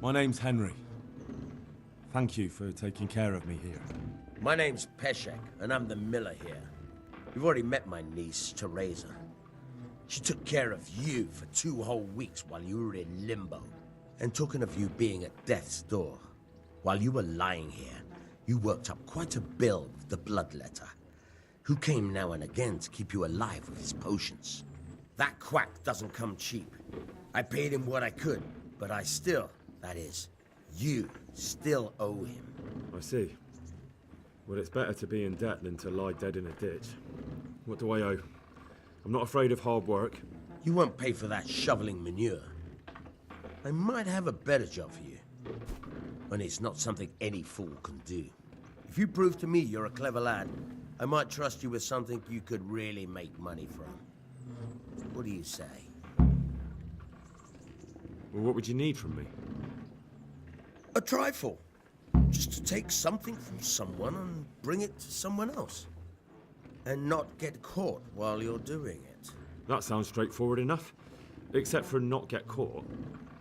My name's Henry. Thank you for taking care of me here. My name's Peshek, and I'm the miller here. You've already met my niece, Teresa. She took care of you for 2 whole weeks while you were in limbo. And talking of you being at death's door, while you were lying here, you worked up quite a bill with the bloodletter, who came now and again to keep you alive with his potions. That quack doesn't come cheap. I paid him what I could, but I still, that is, you still owe him. I see. Well, it's better to be in debt than to lie dead in a ditch. What do I owe? I'm not afraid of hard work. You won't pay for that shoveling manure. I might have a better job for you. And it's not something any fool can do. If you prove to me you're a clever lad, I might trust you with something you could really make money from. What do you say? Well, what would you need from me? A trifle. Just to take something from someone and bring it to someone else. And not get caught while you're doing it. That sounds straightforward enough. Except for not get caught.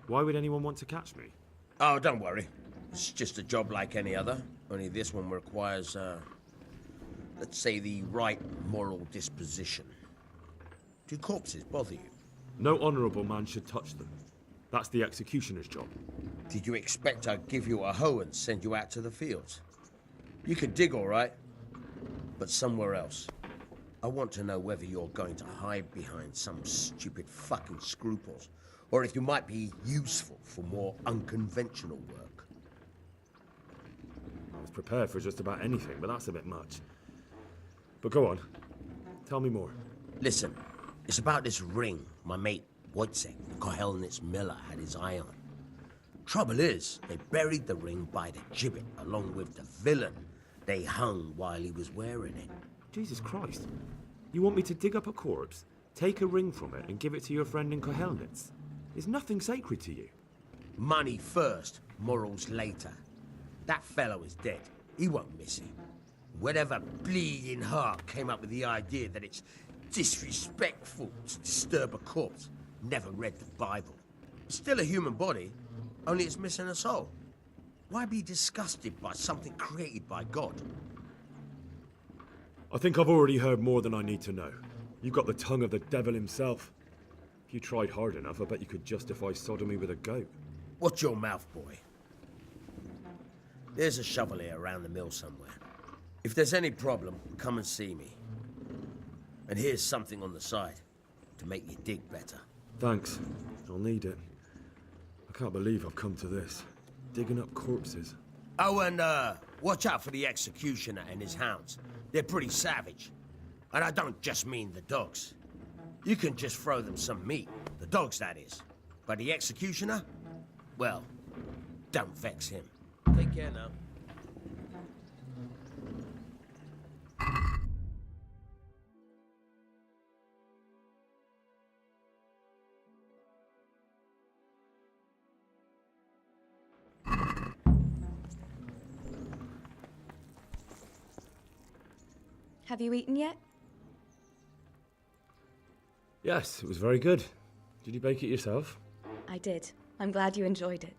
Why would anyone want to catch me? Oh, don't worry. It's just a job like any other. Only this one requires, let's say, the right moral disposition. Do corpses bother you? No honourable man should touch them. That's the executioner's job. Did you expect I'd give you a hoe and send you out to the fields? You can dig all right, but somewhere else. I want to know whether you're going to hide behind some stupid fucking scruples, or if you might be useful for more unconventional work. I was prepared for just about anything, but that's a bit much. But go on. Tell me more. Listen, it's about this ring my mate Wojciech, the Kohelnitz miller, had his eye on. Trouble is, they buried the ring by the gibbet along with the villain they hung while he was wearing it. Jesus Christ. You want me to dig up a corpse, take a ring from it, and give it to your friend in Kohelnitz? Is nothing sacred to you? Money first, morals later. That fellow is dead. He won't miss it. Whatever bleeding heart came up with the idea that it's disrespectful to disturb a corpse never read the Bible. It's still a human body, only it's missing a soul. Why be disgusted by something created by God? I think I've already heard more than I need to know. You've got the tongue of the devil himself. If you tried hard enough, I bet you could justify sodomy with a goat. Watch your mouth, boy. There's a shovel here around the mill somewhere. If there's any problem, come and see me. And here's something on the side to make you dig better. Thanks. I'll need it. I can't believe I've come to this. Digging up corpses. Oh, and watch out for the executioner and his hounds. They're pretty savage. And I don't just mean the dogs. You can just throw them some meat. The dogs, that is. But the executioner? Well, don't vex him. Take care now. Have you eaten yet? Yes, it was very good. Did you bake it yourself? I did. I'm glad you enjoyed it.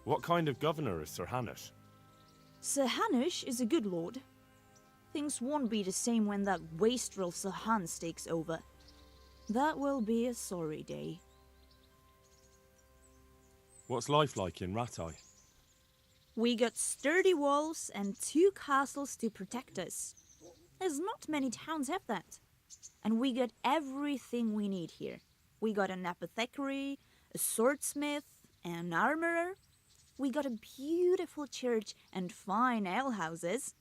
What kind of governor is Sir Hanush? Sir Hanush is a good lord. Things won't be the same when that wastrel Sir Hans takes over. That will be a sorry day. What's life like in Rattay? We got sturdy walls and 2 castles to protect us. There's not many towns have that. And we got everything we need here. We got an apothecary, a swordsmith, an armorer. We got a beautiful church and fine alehouses.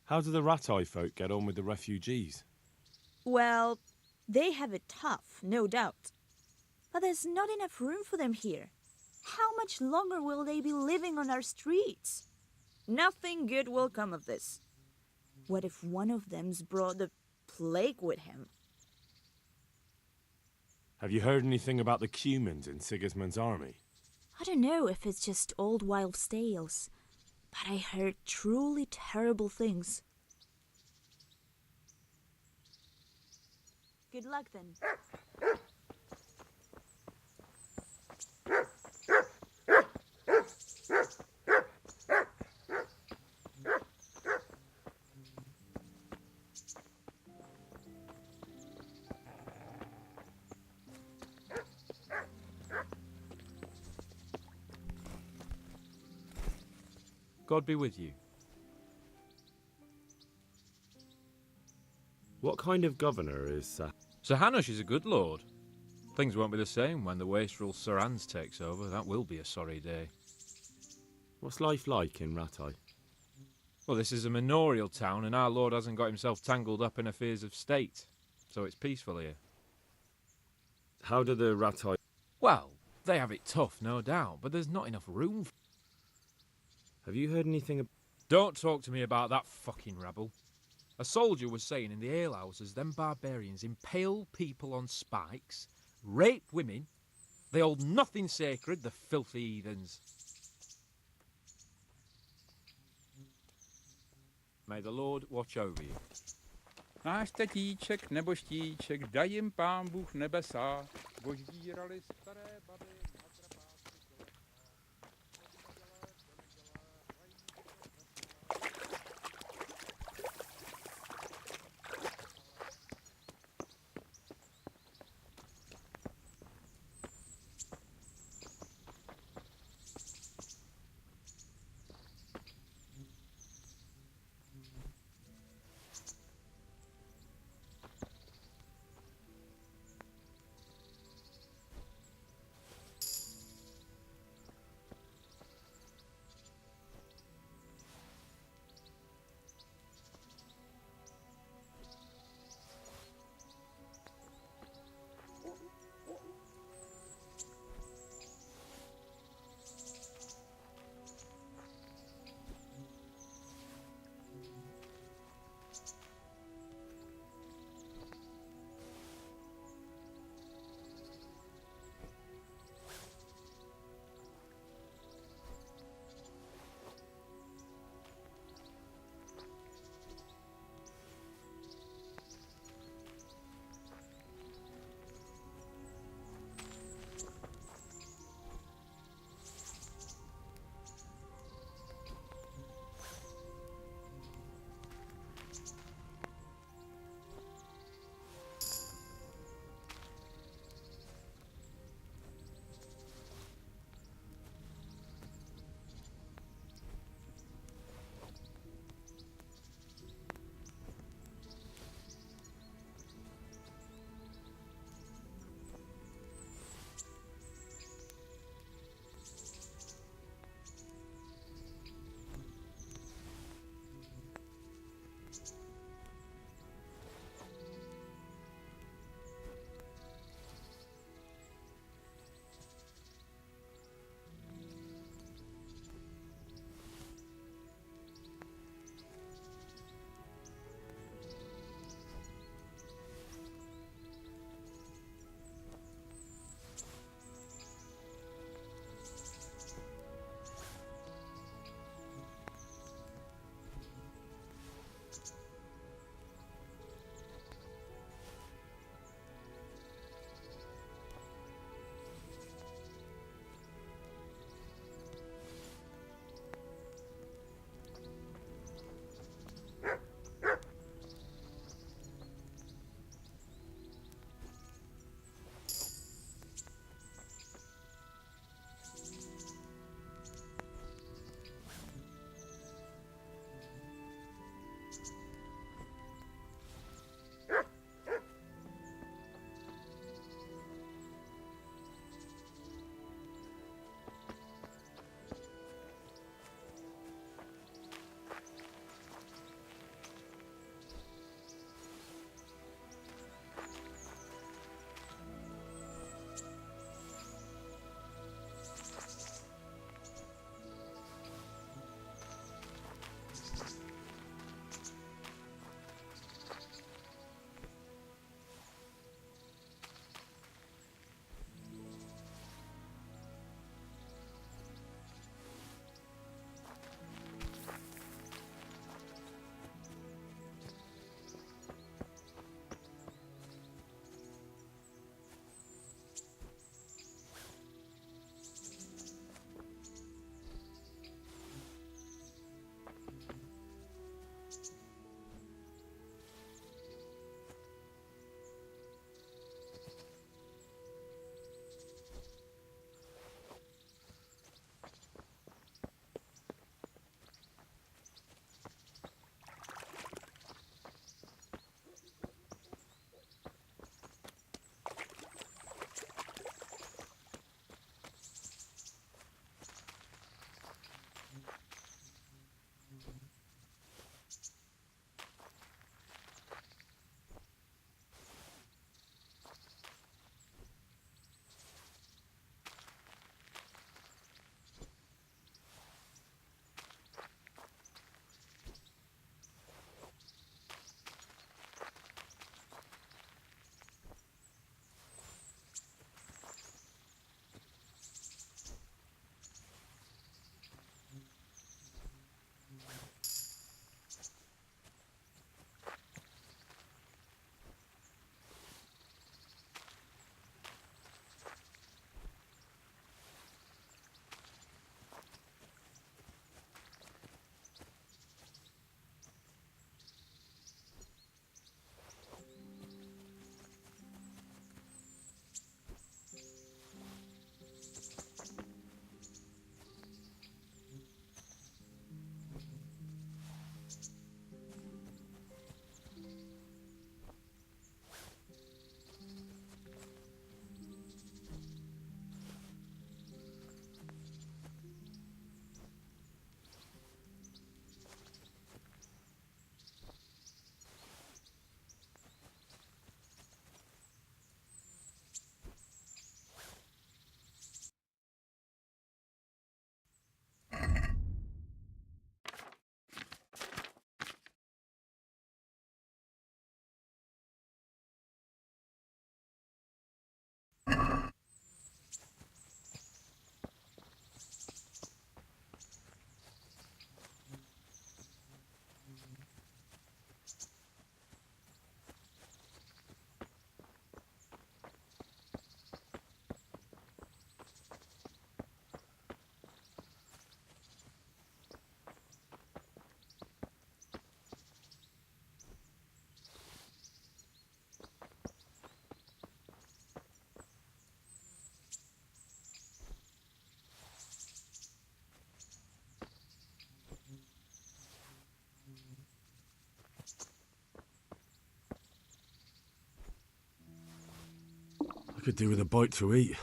How do the Rattay folk get on with the refugees? Well, they have it tough, no doubt. But there's not enough room for them here. How much longer will they be living on our streets? Nothing good will come of this. What if one of them's brought the plague with him? Have you heard anything about the Cumans in Sigismund's army? I don't know if it's just old wild tales, but I heard truly terrible things. Good luck then. God be with you. What kind of governor is Sir Hanush is a good lord. Things won't be the same when the wastrel Sir Hans takes over. That will be a sorry day. What's life like in Rattay? Well, this is a manorial town, and our lord hasn't got himself tangled up in affairs of state, so it's peaceful here. How do the Rattay... Well, they have it tough, no doubt, but there's not enough room. Have you heard anything... Don't talk to me about that fucking rabble. A soldier was saying in the alehouses them barbarians impale people on spikes, rape women, they hold nothing sacred, the filthy heathens. May the Lord watch over you. Náš tatíček nebo štíček, daj jim pán Bůh nebesa, boždírali staré baby na trapáci. Could do with a bite to eat.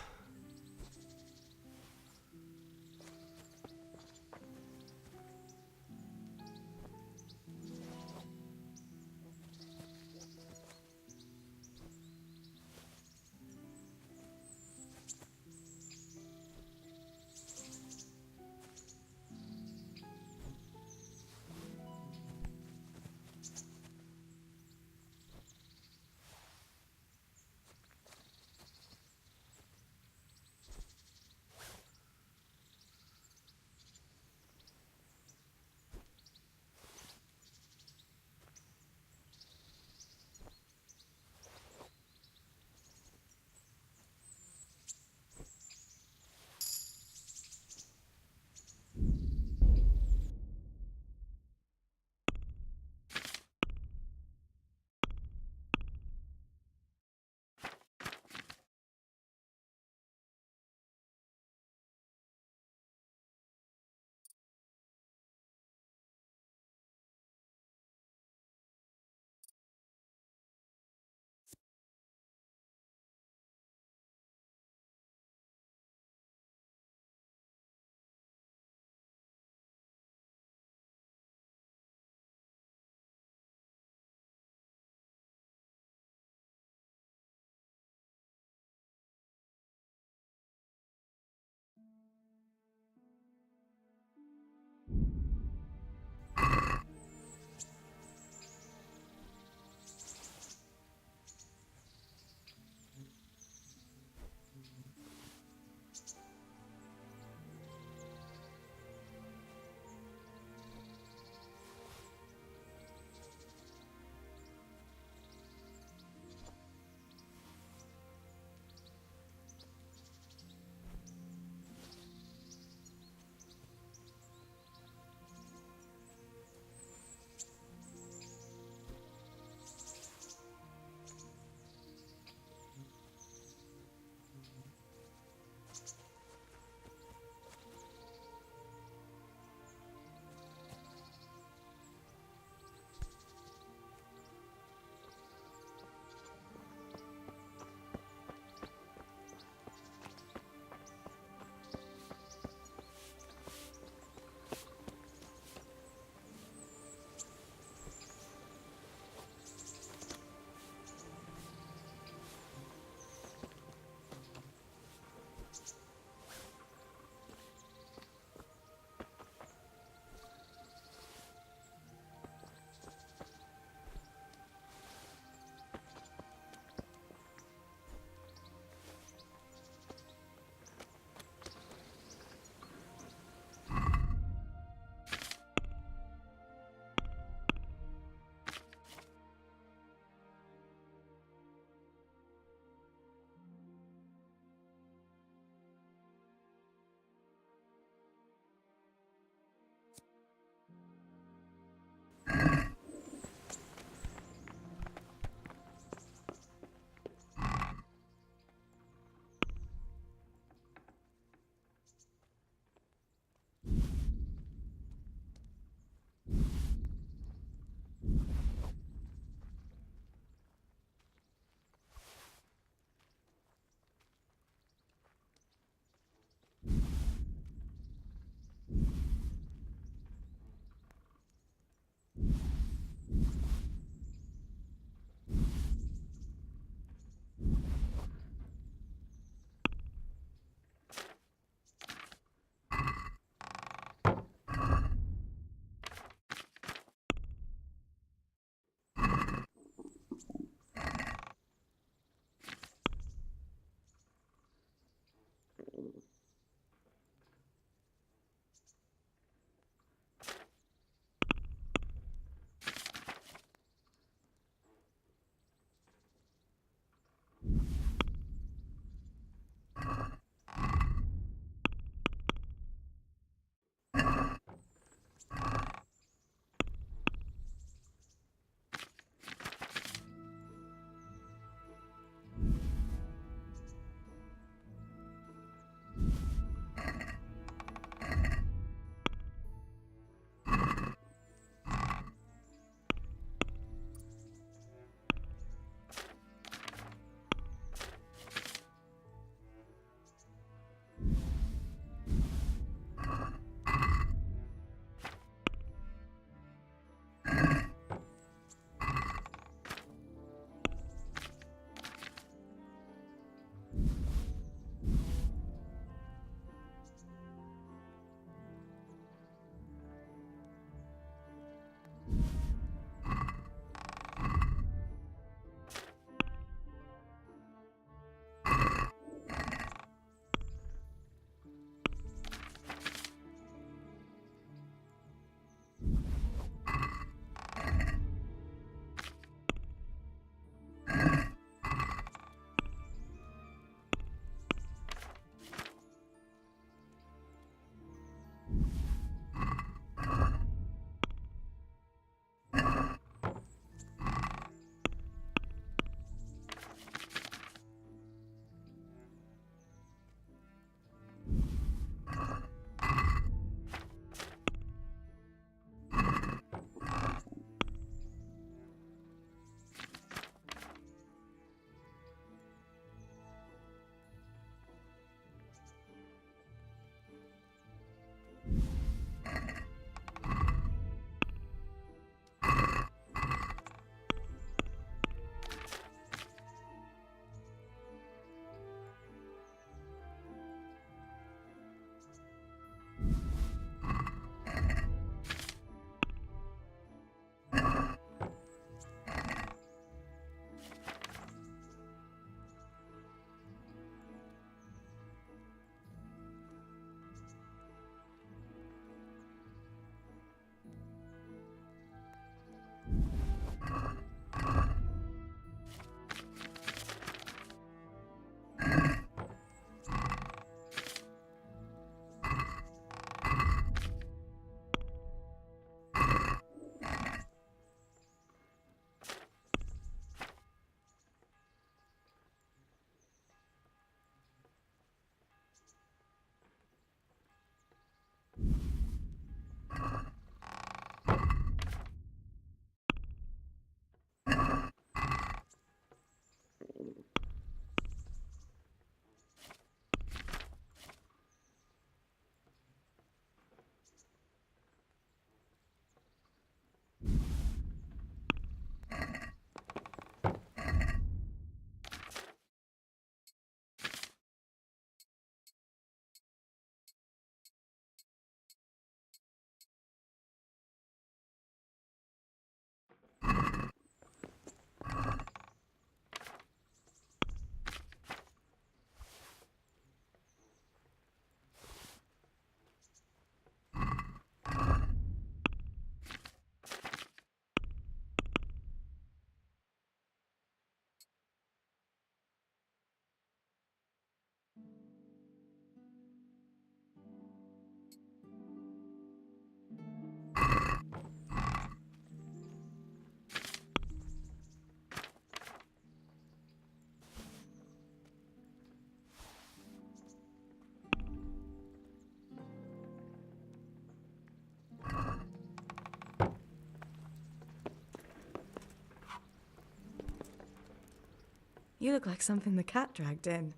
You look like something the cat dragged in.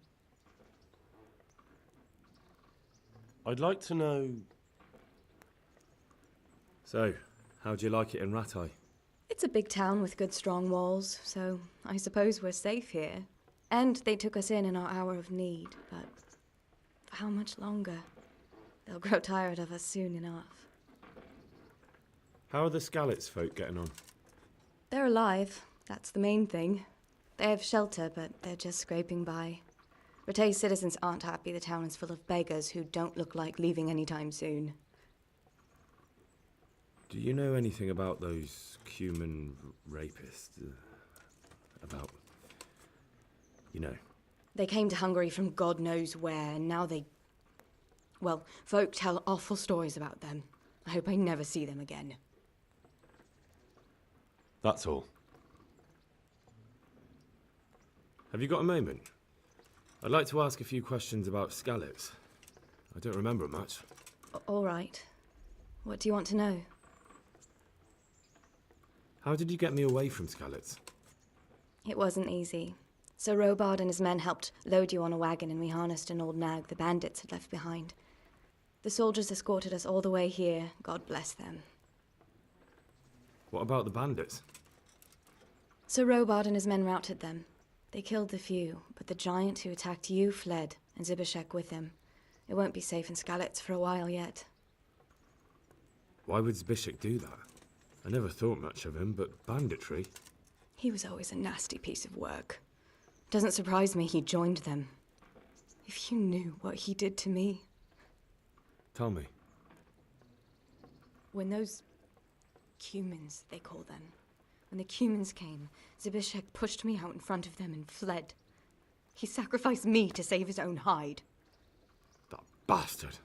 I'd like to know... So, how'd you like it in Rattay? It's a big town with good strong walls, so I suppose we're safe here. And they took us in our hour of need, but for how much longer? They'll grow tired of us soon enough. How are the Skalitz folk getting on? They're alive, that's the main thing. They have shelter, but they're just scraping by. Rattay's citizens aren't happy the town is full of beggars who don't look like leaving anytime soon. Do you know anything about those human rapists? About... you know. They came to Hungary from God knows where, and now they... Well, folk tell awful stories about them. I hope I never see them again. That's all. Have you got a moment? I'd like to ask a few questions about Skalitz. I don't remember much. All right. What do you want to know? How did you get me away from Skalitz? It wasn't easy. Sir Robard and his men helped load you on a wagon and we harnessed an old nag the bandits had left behind. The soldiers escorted us all the way here, God bless them. What about the bandits? Sir Robard and his men routed them. They killed the few, but the giant who attacked you fled, and Zibishek with him. It won't be safe in Skalitz for a while yet. Why would Zbyszek do that? I never thought much of him, but banditry? He was always a nasty piece of work. Doesn't surprise me he joined them. If you knew what he did to me. Tell me. When those humans, they call them, when the humans came, Zibishek pushed me out in front of them and fled. He sacrificed me to save his own hide. That bastard!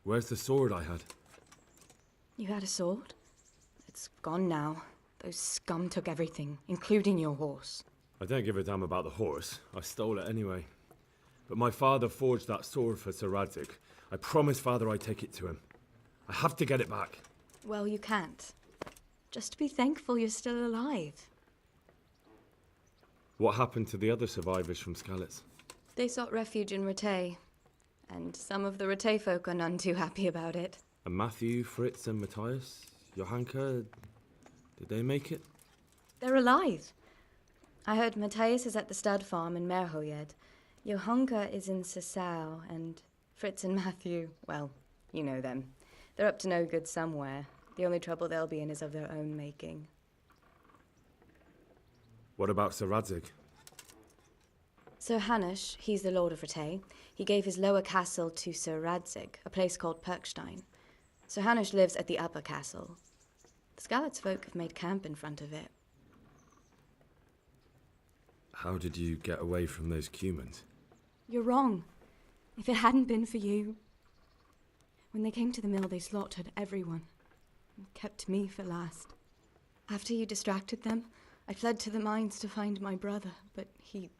Where's the sword I had? You had a sword? It's gone now. Those scum took everything, including your horse. I don't give a damn about the horse. I stole it anyway. But my father forged that sword for Sir Radzik. I promised father I'd take it to him. I have to get it back. Well, you can't. Just be thankful you're still alive. What happened to the other survivors from Skalitz? They sought refuge in Rattay, and some of the Rattay folk are none too happy about it. And Matthew, Fritz and Matthias? Johanka? Did they make it? They're alive. I heard Matthias is at the stud farm in Merhojed. Johanka is in Sasau, and Fritz and Matthew, well, you know them. They're up to no good somewhere. The only trouble they'll be in is of their own making. What about Sir Radzik? Sir Hanush, he's the Lord of Rattay. He gave his lower castle to Sir Radzik, a place called Perkstein. Sir Hanush lives at the upper castle. The Skalitz folk have made camp in front of it. How did you get away from those humans? You're wrong. If it hadn't been for you... When they came to the mill, they slaughtered everyone. And kept me for last. After you distracted them, I fled to the mines to find my brother, but he...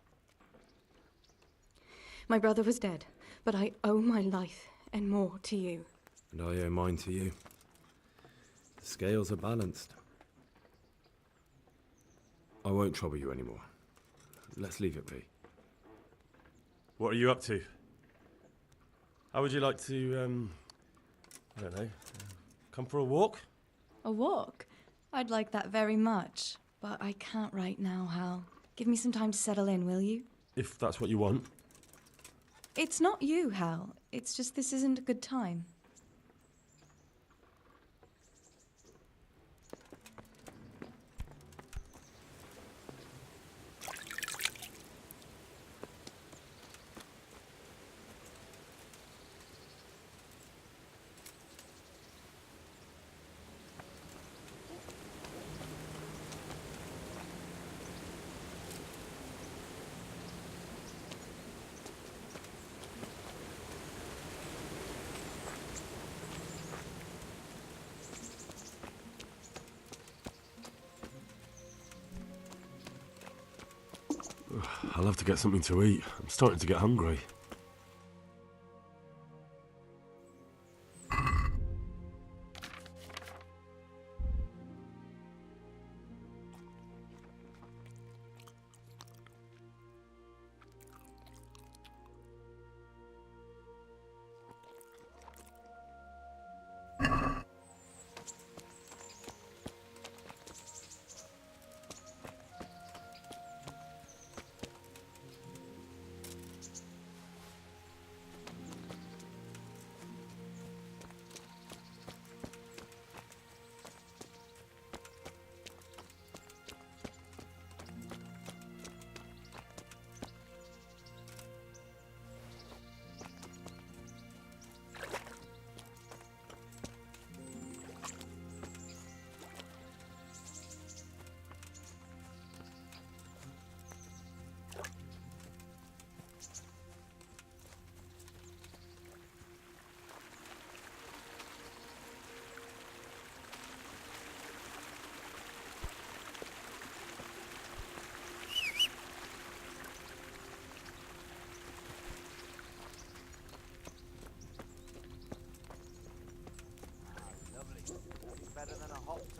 My brother was dead, but I owe my life and more to you. And I owe mine to you. The scales are balanced. I won't trouble you anymore. Let's leave it be. What are you up to? How would you like to, I don't know, come for a walk? A walk? I'd like that very much, but I can't right now, Hal. Give me some time to settle in, will you? If that's what you want. It's not you, Hal. It's just this isn't a good time. I'll have to get something to eat. I'm starting to get hungry.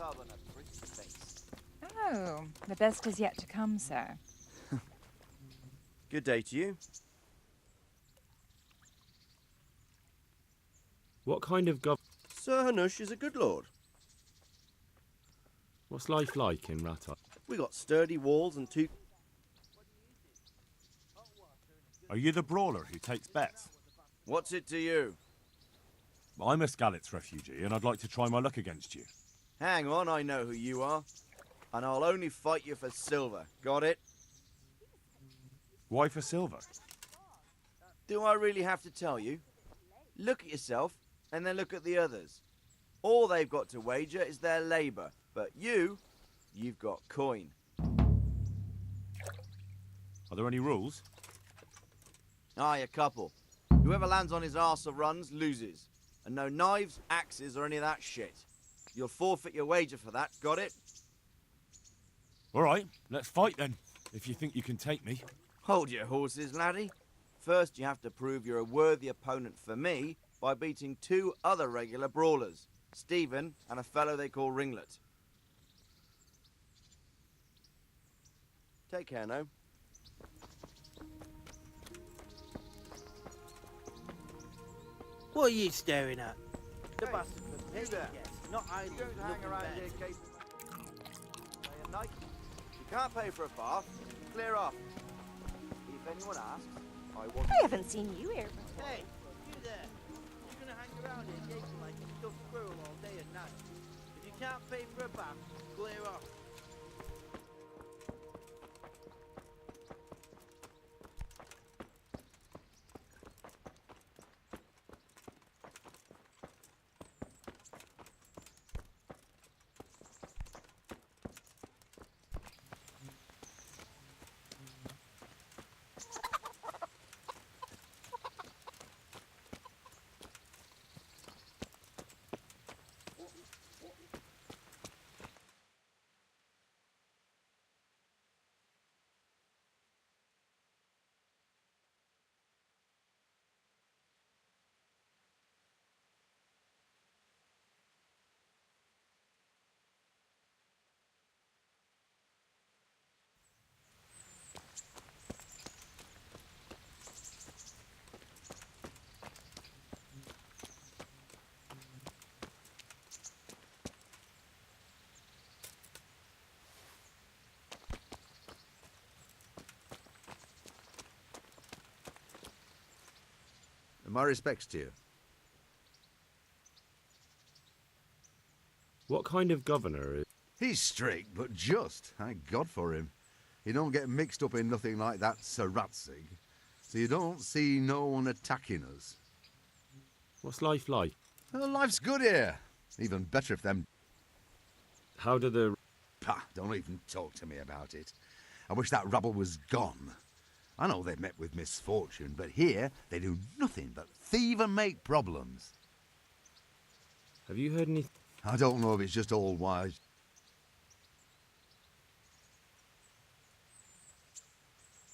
tub and a pretty face. Oh, the best is yet to come, sir. Good day to you. What kind of Sir Hanush is a good lord. What's life like in Rattay? We got sturdy walls and two... Are you the brawler who takes bets? What's it to you? I'm a Skalitz refugee, and I'd like to try my luck against you. Hang on, I know who you are. And I'll only fight you for silver. Got it? Why for silver? Do I really have to tell you? Look at yourself, and then look at the others. All they've got to wager is their labour. But you've got coin. Are there any rules? Aye, a couple. Whoever lands on his arse or runs, loses. And no knives, axes, or any of that shit. You'll forfeit your wager for that, got it? All right, let's fight then, if you think you can take me. Hold your horses, laddie. First, you have to prove you're a worthy opponent for me by beating 2 other regular brawlers, Stephen and a fellow they call Ringlet. Take care now. What are you staring at? The Hey, bastard for you paying there. guests, not idle You don't hang looking around bad. here, Kate. Day and night. You can't pay for a bath. Clear off. If anyone asks, I want... I haven't seen you here before. Hey, you there. You're gonna hang around here gaping like a stuffed squirrel all day and night. If you can't pay for a bath, clear off. My respects to you. What kind of governor is... He's strict, but just. Thank God for him. He don't get mixed up in nothing like that Saratsig, so you don't see no one attacking us. What's life like? Well, life's good here. Even better if them... How do the... Pah, don't even talk to me about it. I wish that rabble was gone. I know they've met with misfortune, but here they do nothing but thieve and make problems. Have you heard any... I don't know if it's just all wise.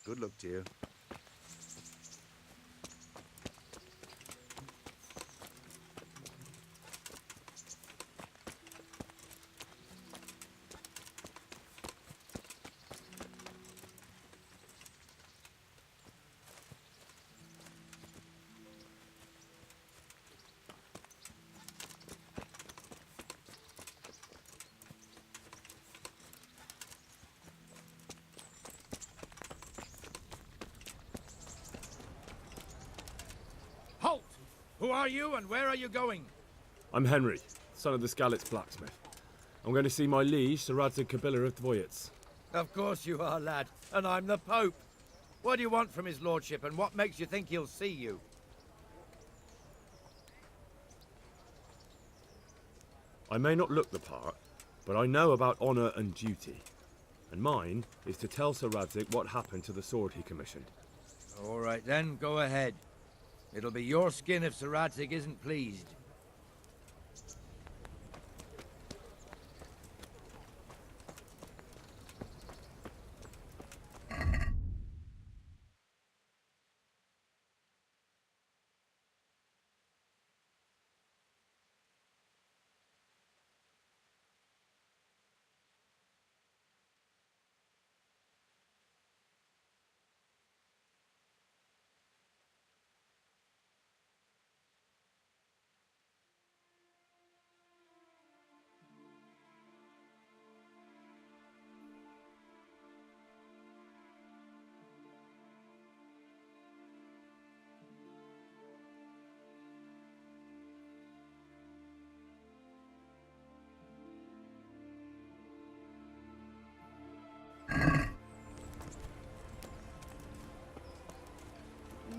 Good luck to you. Halt! Who are you and where are you going? I'm Henry, son of the Skalitz blacksmith. I'm going to see my liege, Sir Radzig Kabila of Dvoyets. Of course you are, lad. And I'm the Pope. What do you want from his lordship, and what makes you think he'll see you? I may not look the part, but I know about honour and duty. And mine is to tell Sir Radzig what happened to the sword he commissioned. All right then, go ahead. It'll be your skin if Sir Radzig isn't pleased.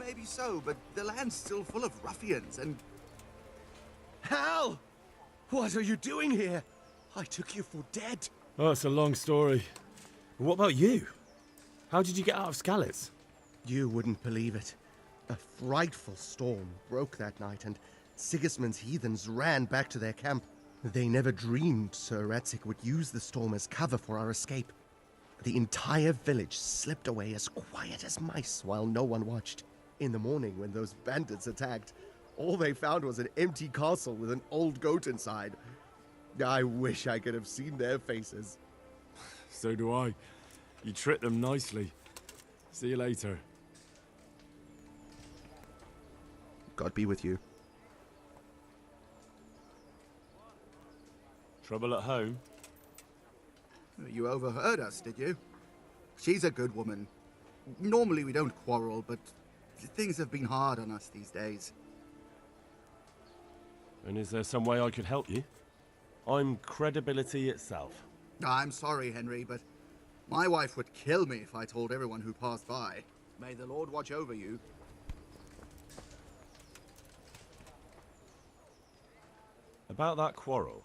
maybe so, but the land's still full of ruffians and... Hal! What are you doing here? I took you for dead. Oh, it's a long story. What about you? How did you get out of Skalitz? You wouldn't believe it. A frightful storm broke that night, and Sigismund's heathens ran back to their camp. They never dreamed Sir Radzig would use the storm as cover for our escape. The entire village slipped away as quiet as mice while no one watched. In the morning, when those bandits attacked, all they found was an empty castle with an old goat inside. I wish I could have seen their faces. So do I. You tricked them nicely. See you later. God be with you. Trouble at home? You overheard us, did you? She's a good woman. Normally we don't quarrel, but things have been hard on us these days. And is there some way I could help you? I'm credibility itself. I'm sorry, Henry, but my wife would kill me if I told everyone who passed by. May the Lord watch over you. About that quarrel.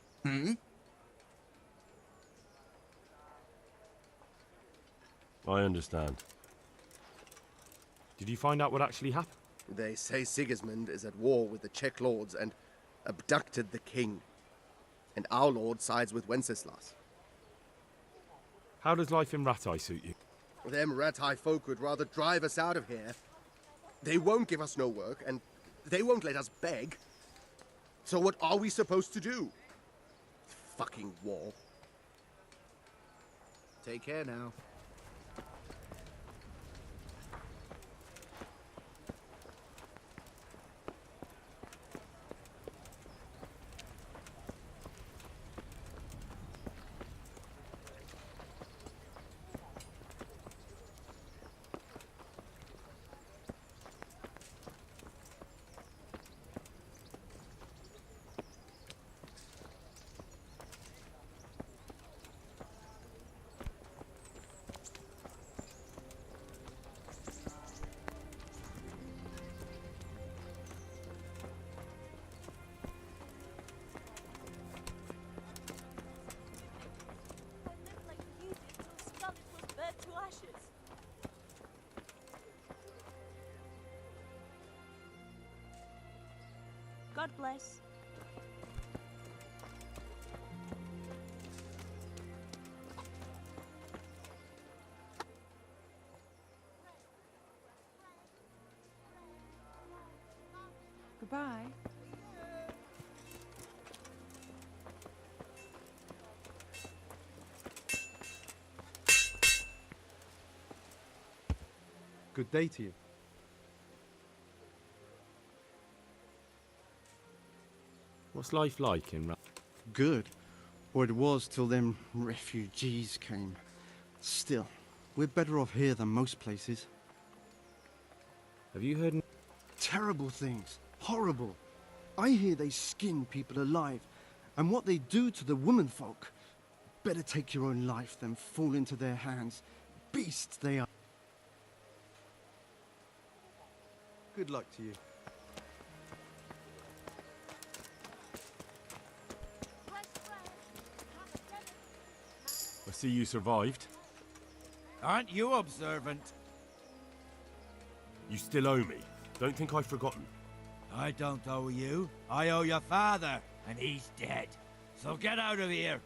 I understand. Did you find out what actually happened? They say Sigismund is at war with the Czech lords and abducted the king. And our lord sides with Wenceslas. How does life in Rattay suit you? Them Rattay folk would rather drive us out of here. They won't give us no work, and they won't let us beg. So what are we supposed to do? Fucking war. Take care now. God bless. Goodbye. Good day to you. What's life like in Good. Or it was till them refugees came. Still, we're better off here than most places. Have you heard? Terrible things. Horrible. I hear they skin people alive. And what they do to the womenfolk. Better take your own life than fall into their hands. Beasts they are. Good luck to you. I see you survived. Aren't you observant? You still owe me. Don't think I've forgotten. I don't owe you. I owe your father, and he's dead. So get out of here.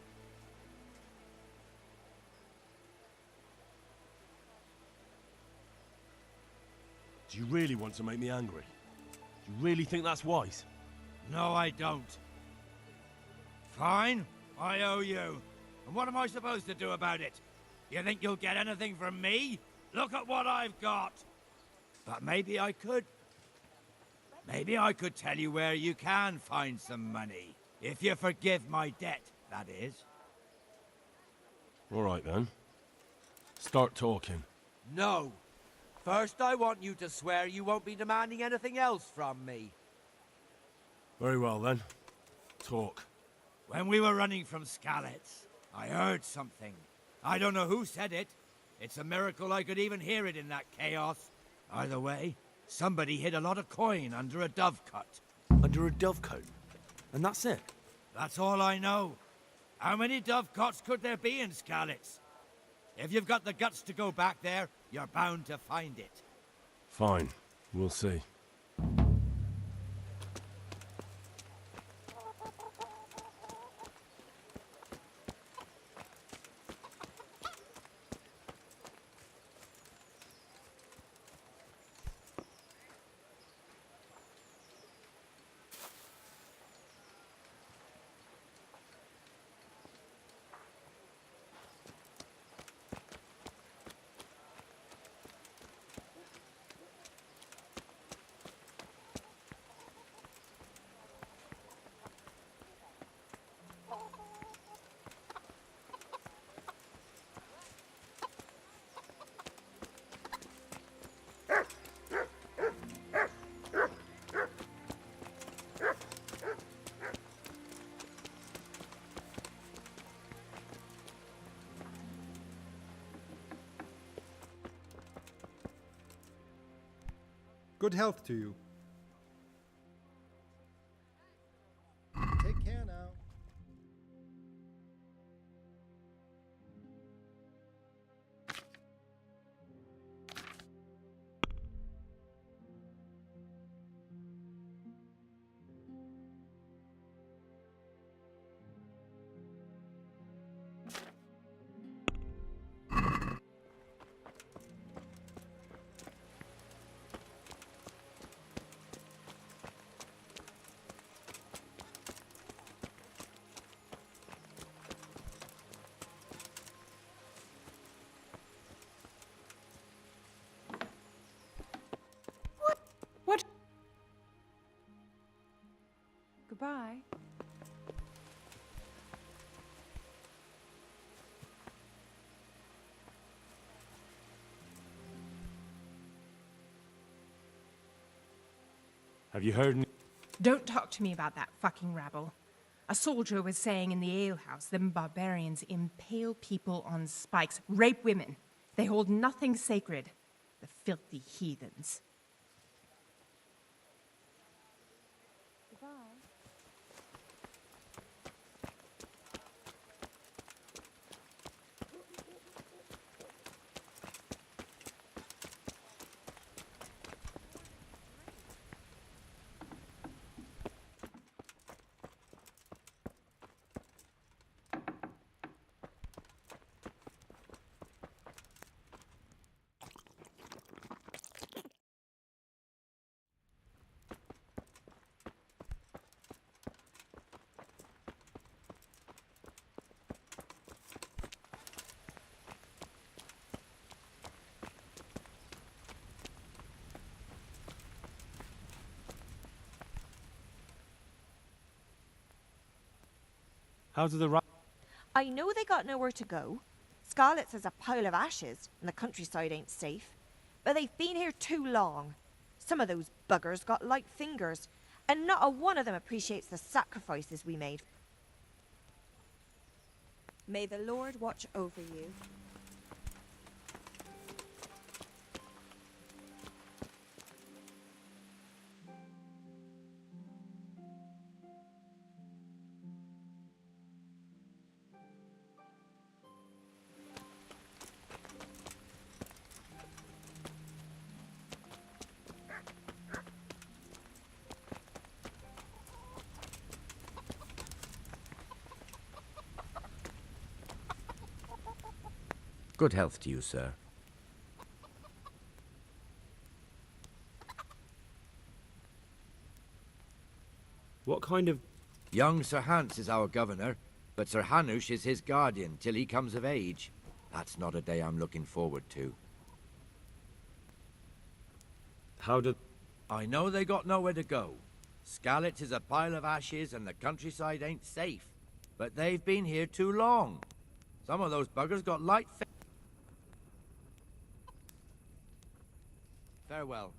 Do you really want to make me angry? Do you really think that's wise? No, I don't. Fine, I owe you. And what am I supposed to do about it? You think you'll get anything from me? Look at what I've got. But maybe I could. Maybe I could tell you where you can find some money. If you forgive my debt, that is. All right, then. Start talking. No. First, I want you to swear you won't be demanding anything else from me. Very well, then. Talk. When we were running from Skalitz, I heard something. I don't know who said it. It's a miracle I could even hear it in that chaos. Either way, Somebody hid a lot of coin under a dovecot. Under a dovecote? And that's it? That's all I know. How many dovecots could there be in Skalitz? If you've got the guts to go back there, you're bound to find it. Fine. We'll see. Good health to you. Take care now. What? Goodbye. Have you heard any... Don't talk to me about that fucking rabble. A soldier was saying in the alehouse them barbarians impale people on spikes, rape women. They hold nothing sacred. The filthy heathens. How do the... I know they got nowhere to go. Skalitz is a pile of ashes, and the countryside ain't safe. But they've been here too long. Some of those buggers got light fingers, and not a one of them appreciates the sacrifices we made. May the Lord watch over you. Good health to you, sir. What kind of... Young Sir Hans is our governor, but Sir Hanush is his guardian till he comes of age. That's not a day I'm looking forward to. How did... I know they got nowhere to go. Skalitz is a pile of ashes and the countryside ain't safe. But they've been here too long. Some of those buggers got light... Farewell.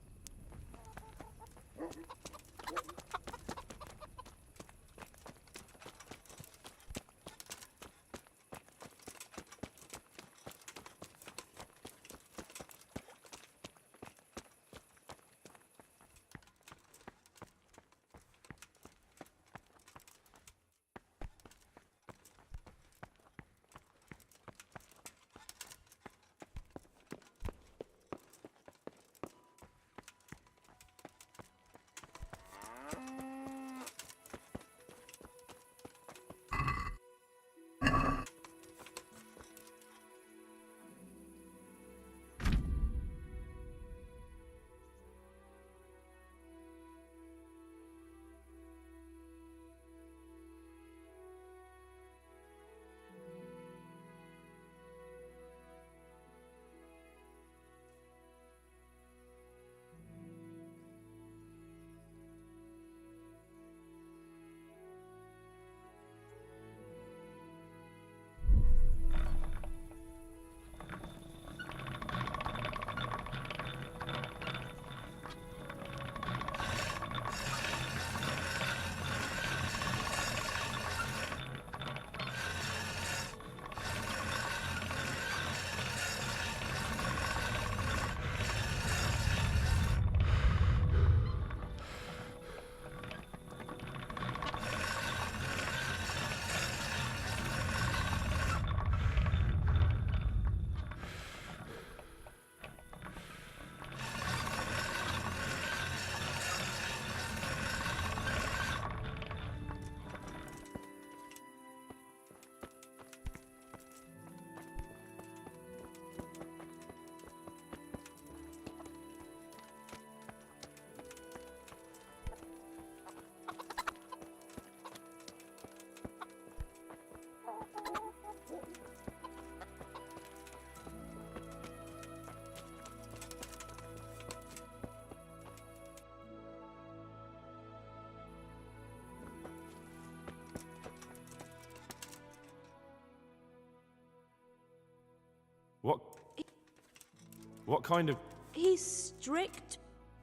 What kind of... He's strict,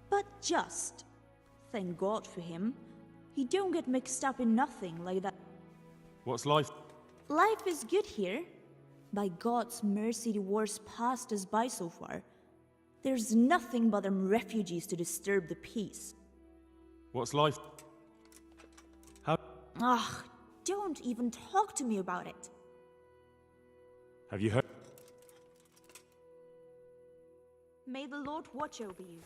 but just. Thank God for him. He don't get mixed up in nothing like that. What's life? Life is good here. By God's mercy, the war's passed us by so far. There's nothing but them refugees to disturb the peace. What's life? How... Ugh, don't even talk to me about it. Have you heard? May the Lord watch over you.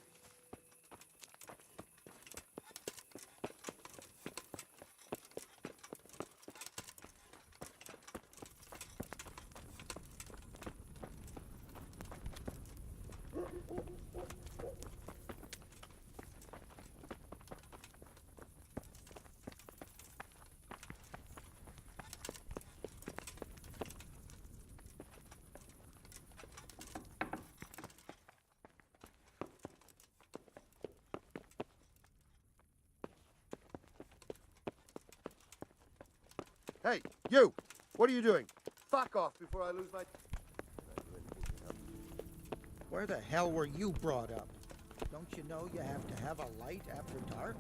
Hey, you! What are you doing? Fuck off before I lose my... Where the hell were you brought up? Don't you know you have to have a light after dark?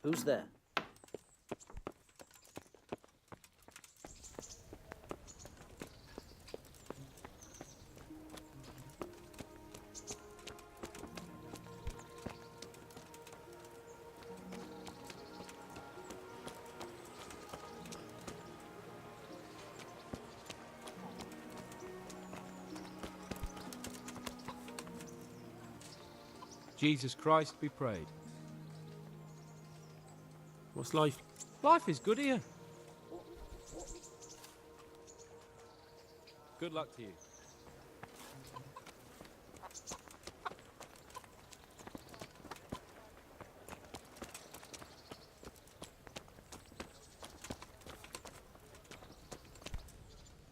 Who's there? Jesus Christ be prayed. What's life? Life is good here. Good luck to you.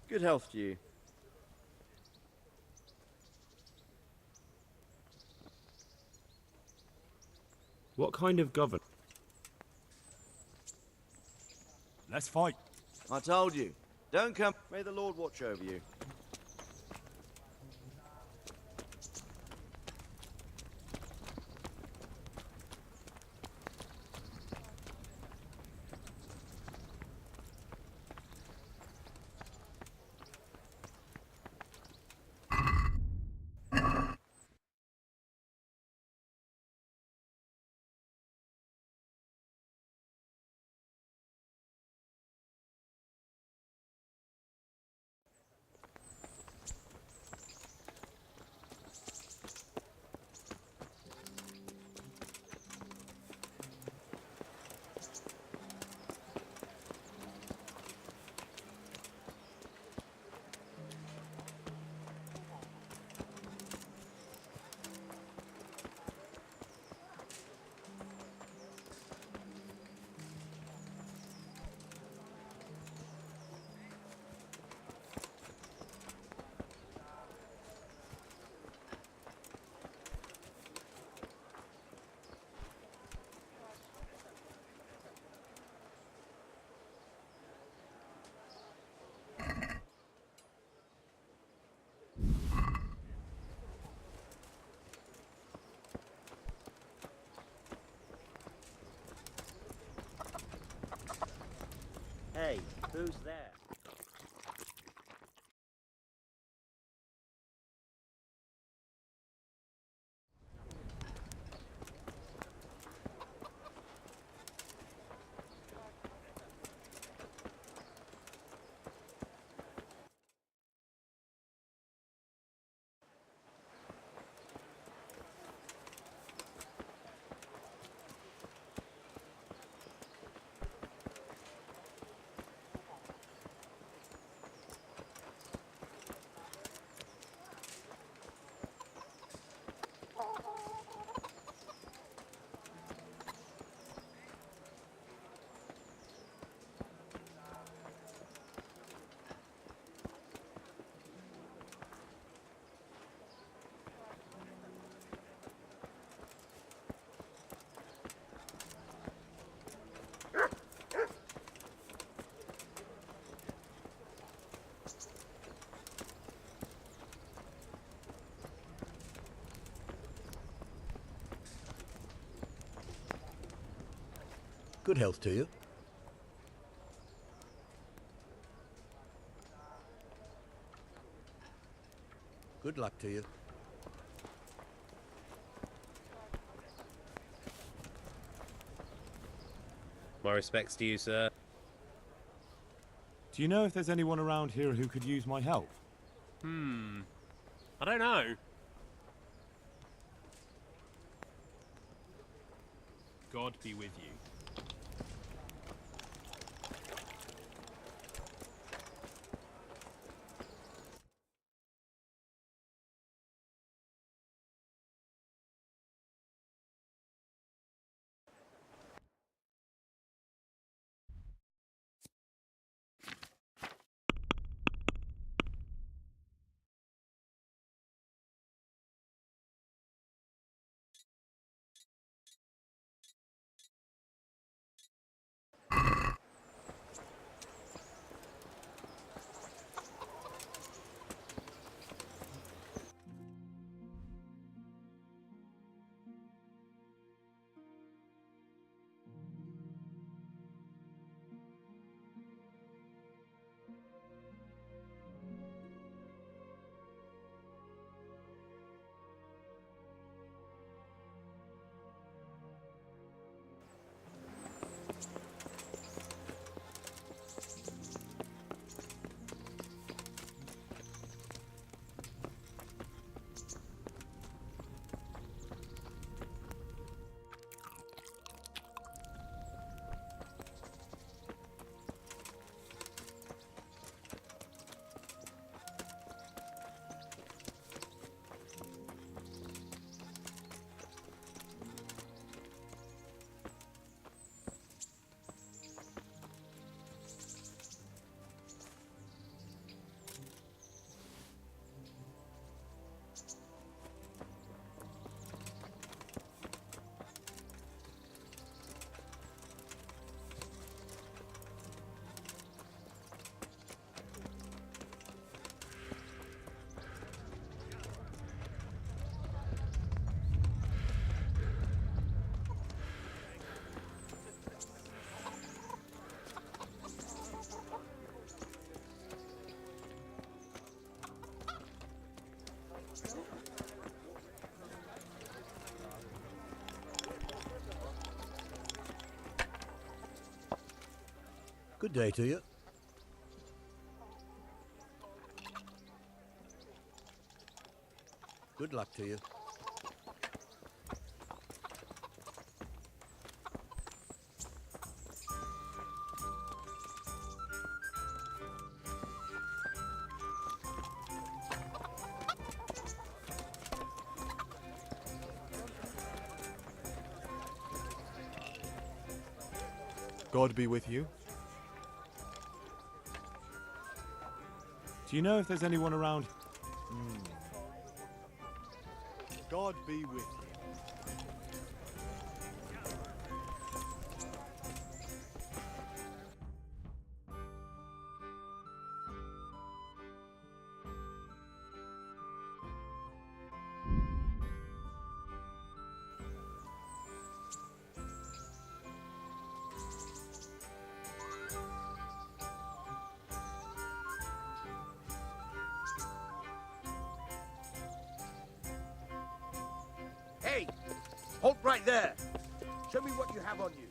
Good health to you. What kind of governor? Let's fight. I told you. Don't come. May the Lord watch over you. Hey, who's there? Good health to you. Good luck to you. My respects to you, sir. Do you know if there's anyone around here who could use my help? I don't know. God be with you. Good day to you. Good luck to you. God be with you. Do you know if there's anyone around? God be with you. Hey! Halt right there! Show me what you have on you.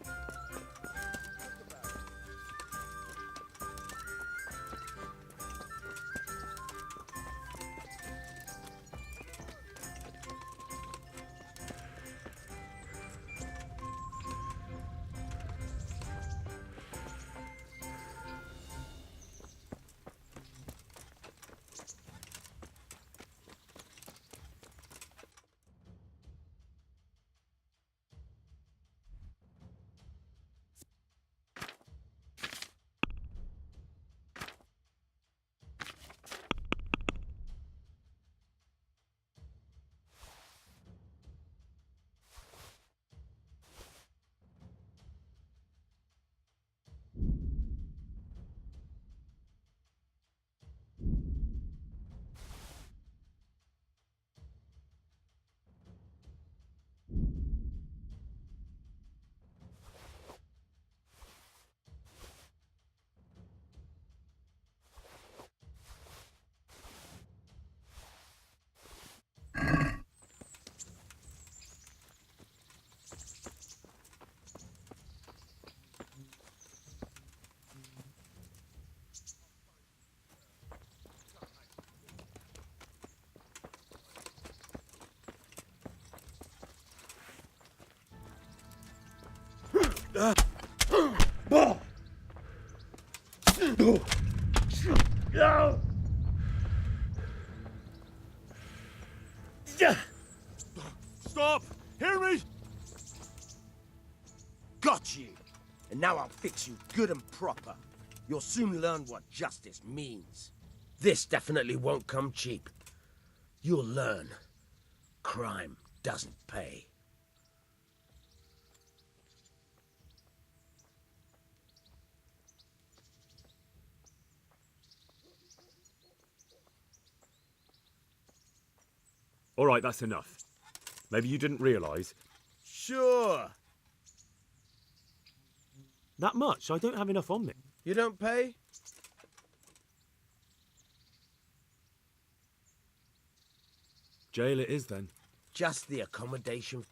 Stop! Hear me! Got you! And now I'll fix you good and proper. You'll soon learn what justice means. This definitely won't come cheap. You'll learn. Crime doesn't pay. All right, that's enough. Maybe you didn't realise. Sure. That much? I don't have enough on me. You don't pay? Jail it is then. Just the accommodation.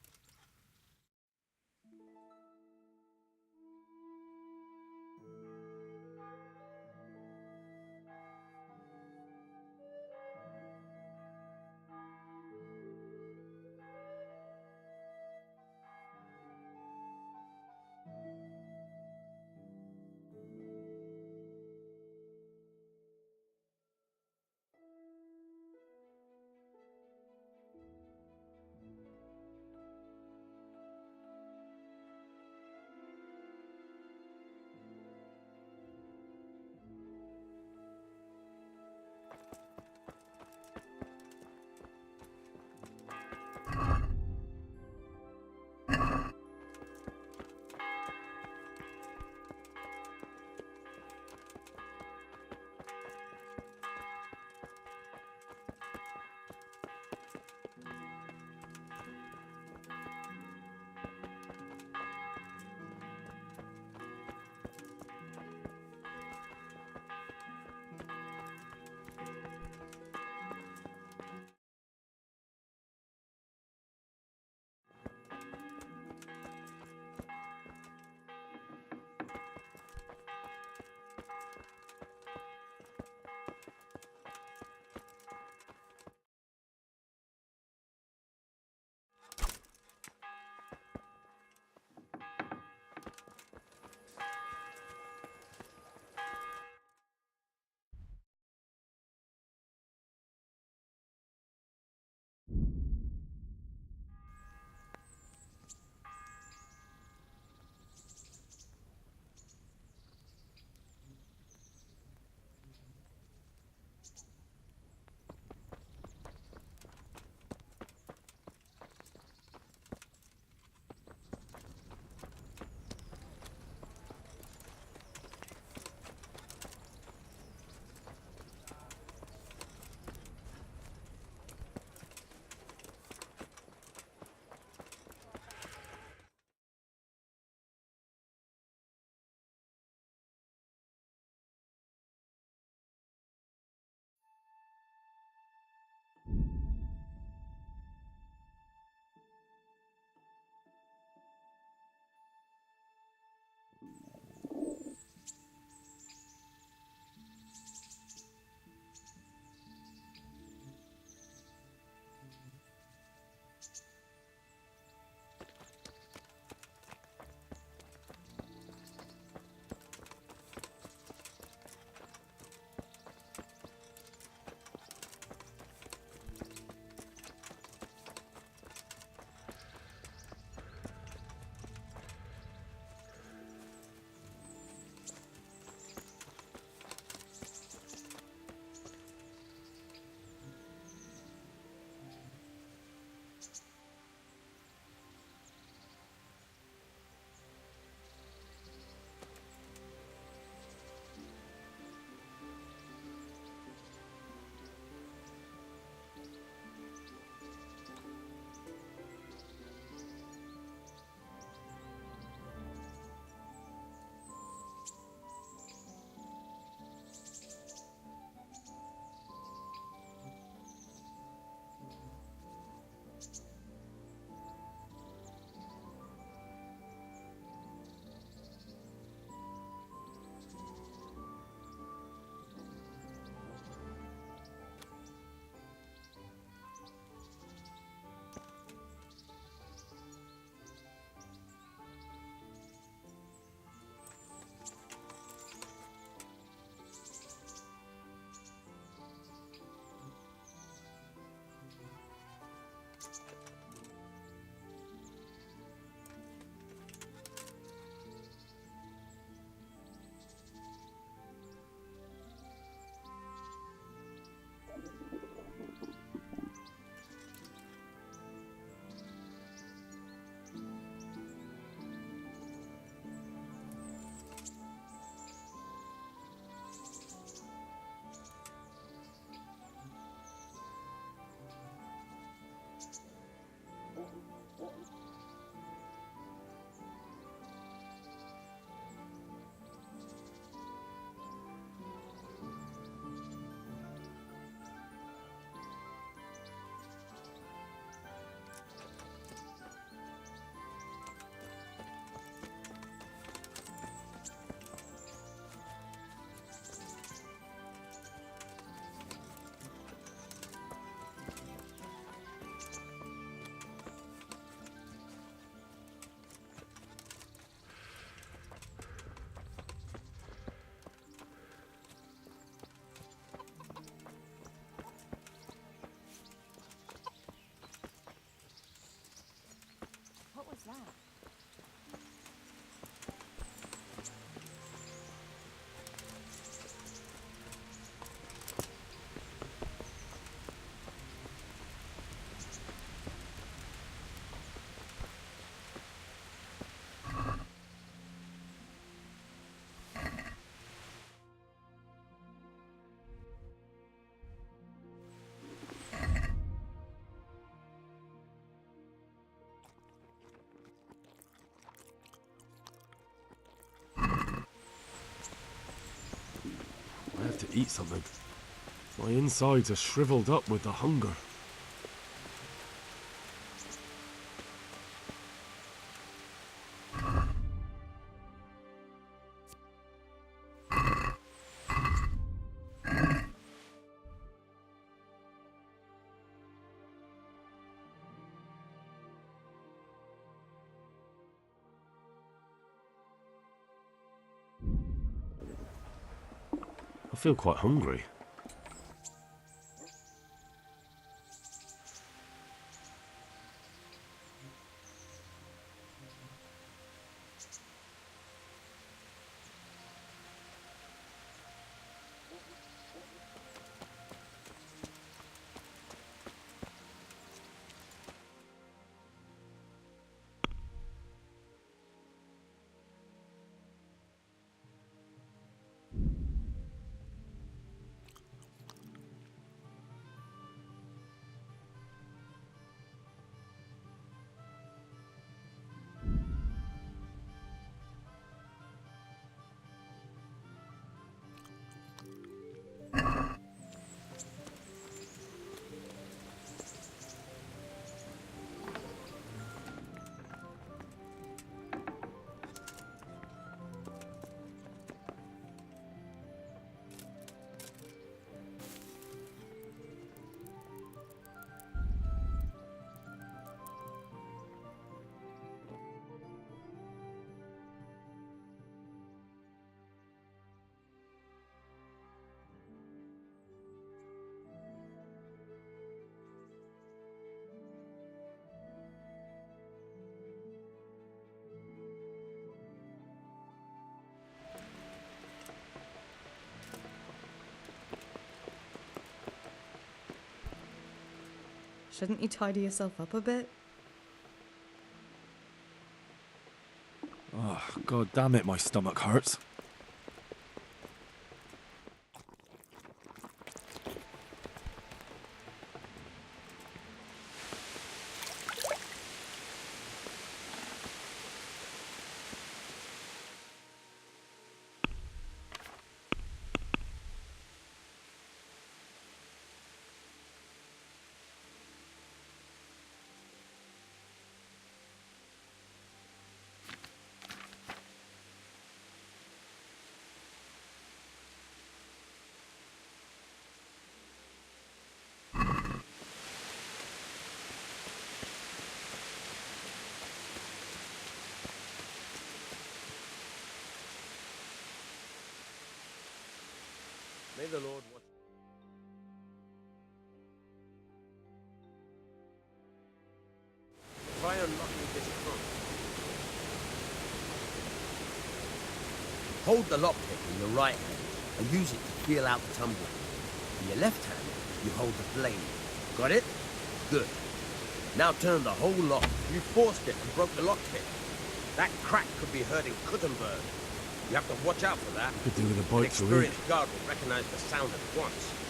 that? I have to eat something. My insides are shriveled up with the hunger. I feel quite hungry. Shouldn't you tidy yourself up a bit? Oh, God damn it, my stomach hurts. May the Lord watch. Try unlocking this trunk. Hold the lockpick in your right hand and use it to feel out the tumbler. In your left hand, you hold the blade. Got it? Good. Now turn the whole lock. You forced it and broke the lockpick. That crack could be heard in Kuttenberg. You have to watch out for that. Could do with a An bite to eat. experienced guard will recognize the sound at once.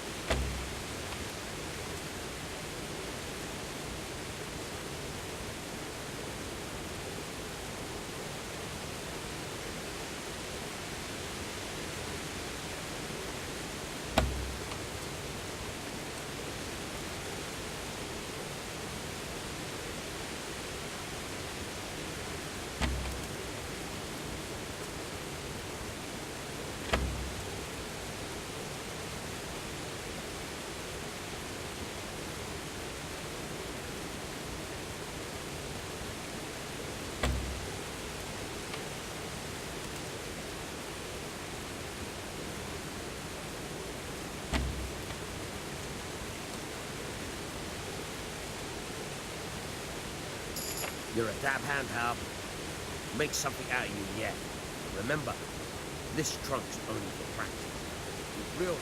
You're a dab hand, Hal. Make something out of you yet. Remember, this trunk's only for practice. With real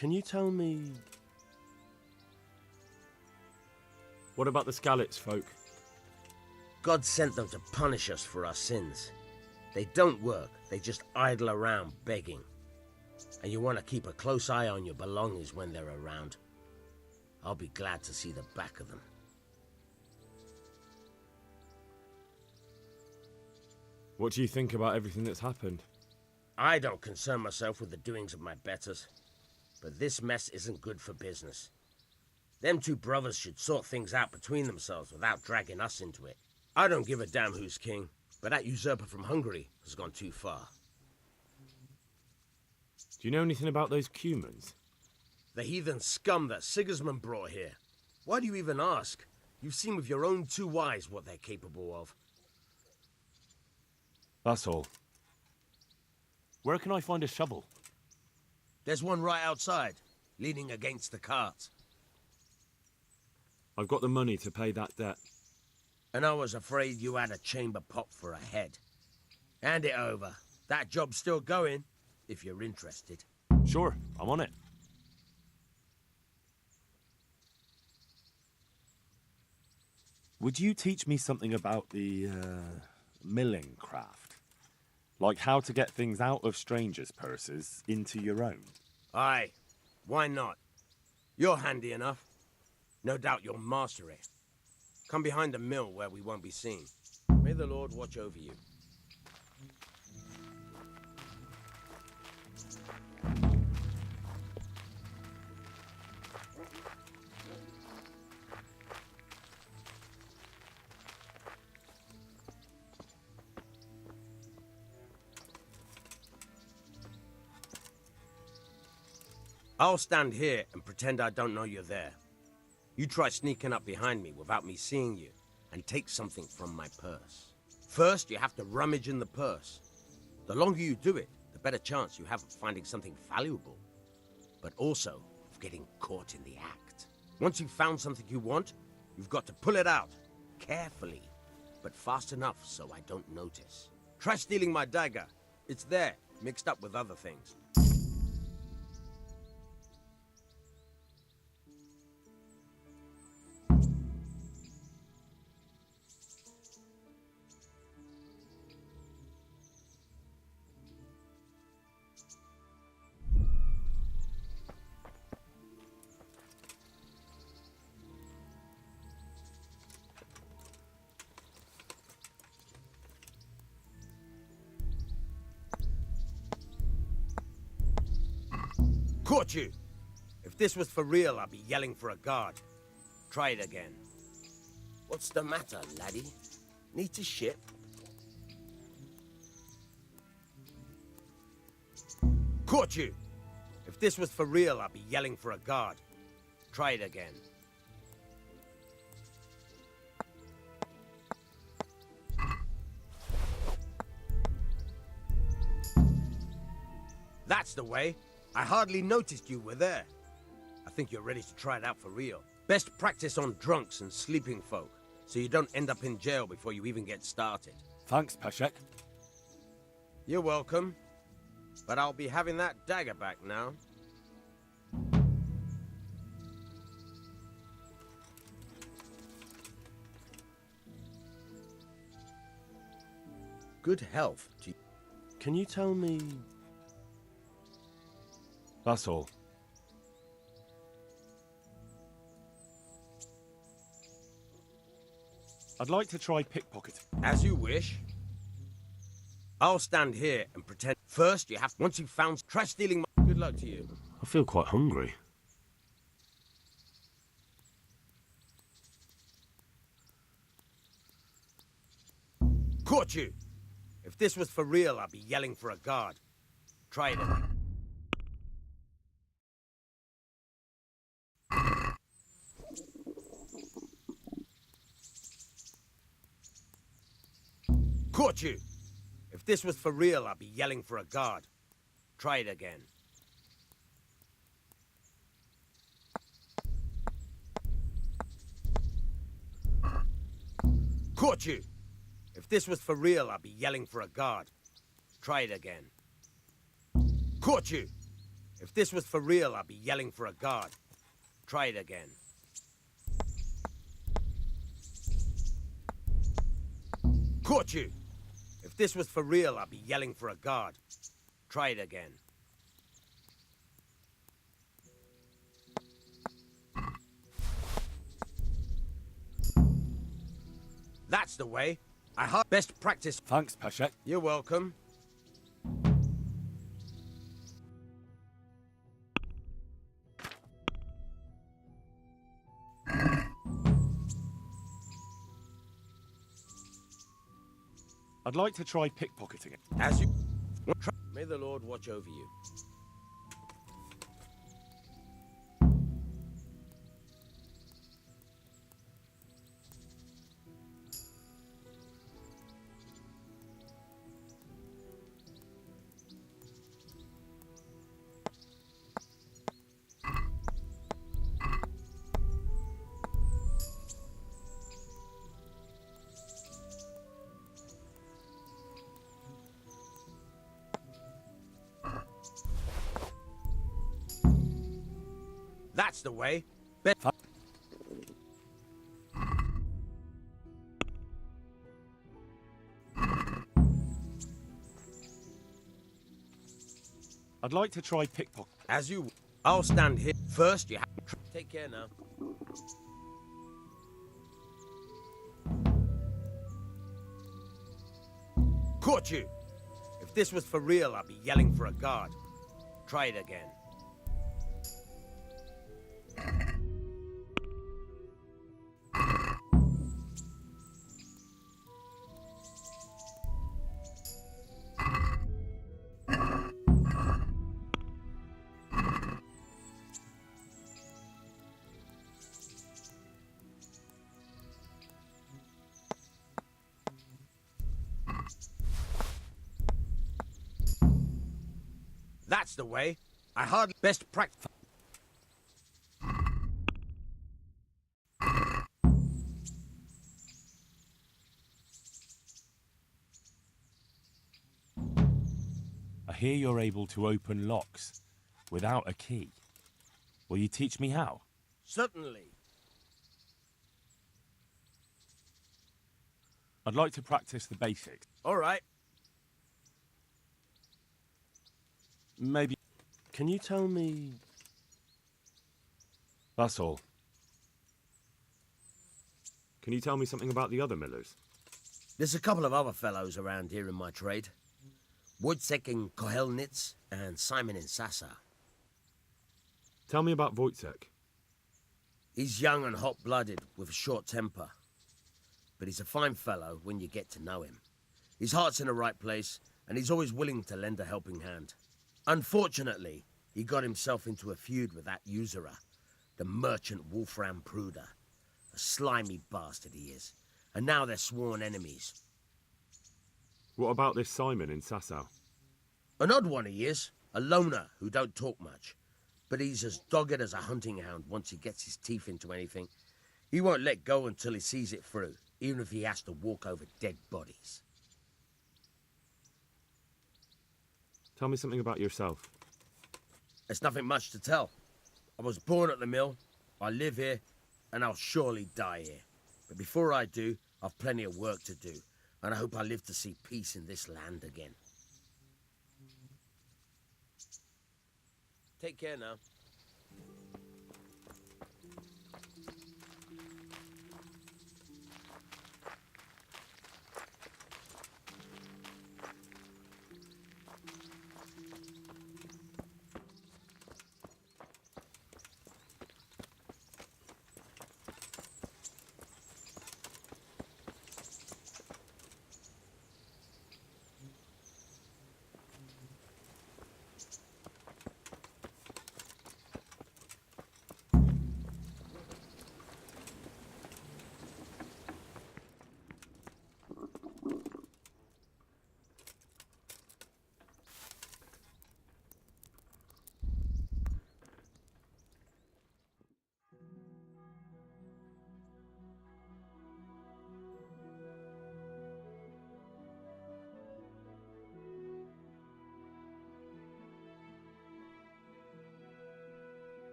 Can you tell me... What about the Skalitz folk? God sent them to punish us for our sins. They don't work, they just idle around begging. And you want to keep a close eye on your belongings when they're around. I'll be glad to see the back of them. What do you think about everything that's happened? I don't concern myself with the doings of my betters, but this mess isn't good for business. Them two brothers should sort things out between themselves without dragging us into it. I don't give a damn who's king, but that usurper from Hungary has gone too far. Do you know anything about those Cumans? The heathen scum that Sigismund brought here. Why do you even ask? You've seen with your own two eyes what they're capable of. That's all. Where can I find a shovel? There's one right outside, leaning against the cart. I've got the money to pay that debt. And I was afraid you had a chamber pot for a head. Hand it over. That job's still going, if you're interested. Sure, I'm on it. Would you teach me something about the, milling craft? Like how to get things out of strangers' purses into your own? Aye, why not? You're handy enough. No doubt you'll master it. Come behind the mill where we won't be seen. May the Lord watch over you. I'll stand here and pretend I don't know you're there. You try sneaking up behind me without me seeing you, and take something from my purse. First, you have to rummage in the purse. The longer you do it, the better chance you have of finding something valuable, but also of getting caught in the act. Once you've found something you want, you've got to pull it out, carefully, but fast enough so I don't notice. Try stealing my dagger. It's there, mixed up with other things. Caught you! If this was for real, I'd be yelling for a guard. Try it again. What's the matter, laddie? Need to ship? Caught you! If this was for real, I'd be yelling for a guard. Try it again. That's the way. I hardly noticed you were there. I think you're ready to try it out for real. Best practice on drunks and sleeping folk, so you don't end up in jail before you even get started. Thanks, Peshek. You're welcome. But I'll be having that dagger back now. Good health to you. Can you tell me... That's all. I'd like to try pickpocket. As you wish. I'll stand here and pretend. First, you have... Once you've found... Try stealing my... Good luck to you. I feel quite hungry. Caught you! If this was for real, I'd be yelling for a guard. Try it again. Caught you! If this was for real, I'd be yelling for a guard. Try it again. Caught you! If this was for real, I'd be yelling for a guard. Try it again. Caught you! If this was for real, I'd be yelling for a guard. Try it again. Caught you! If this was for real, I'd be yelling for a guard. Try it again. That's the way. Best practice. Thanks, Peshek. You're welcome. I'd like to try pickpocketing it. As you... May the Lord watch over you. That's the way. I'd like to try pickpocket. As you... I'll stand here. First, you have... Take care now. Caught you! If this was for real, I'd be yelling for a guard. Try it again. That's the way. I hardly best practice. I hear you're able to open locks without a key. Will you teach me how? Certainly. I'd like to practice the basics. All right. Maybe... Can you tell me... That's all. Can you tell me something about the other millers? There's a couple of other fellows around here in my trade. Wojciech in Kohelnitz and Simon in Sasa. Tell me about Wojciech. He's young and hot-blooded with a short temper. But he's a fine fellow when you get to know him. His heart's in the right place, and he's always willing to lend a helping hand. Unfortunately, he got himself into a feud with that usurer, the merchant Wolfram Pruder. A slimy bastard he is, and now they're sworn enemies. What about this Simon in Sasau? An odd one he is, a loner who don't talk much. But he's as dogged as a hunting hound once he gets his teeth into anything. He won't let go until he sees it through, even if he has to walk over dead bodies. Tell me something about yourself. There's nothing much to tell. I was born at the mill, I live here, and I'll surely die here. But before I do, I've plenty of work to do, and I hope I live to see peace in this land again. Take care now.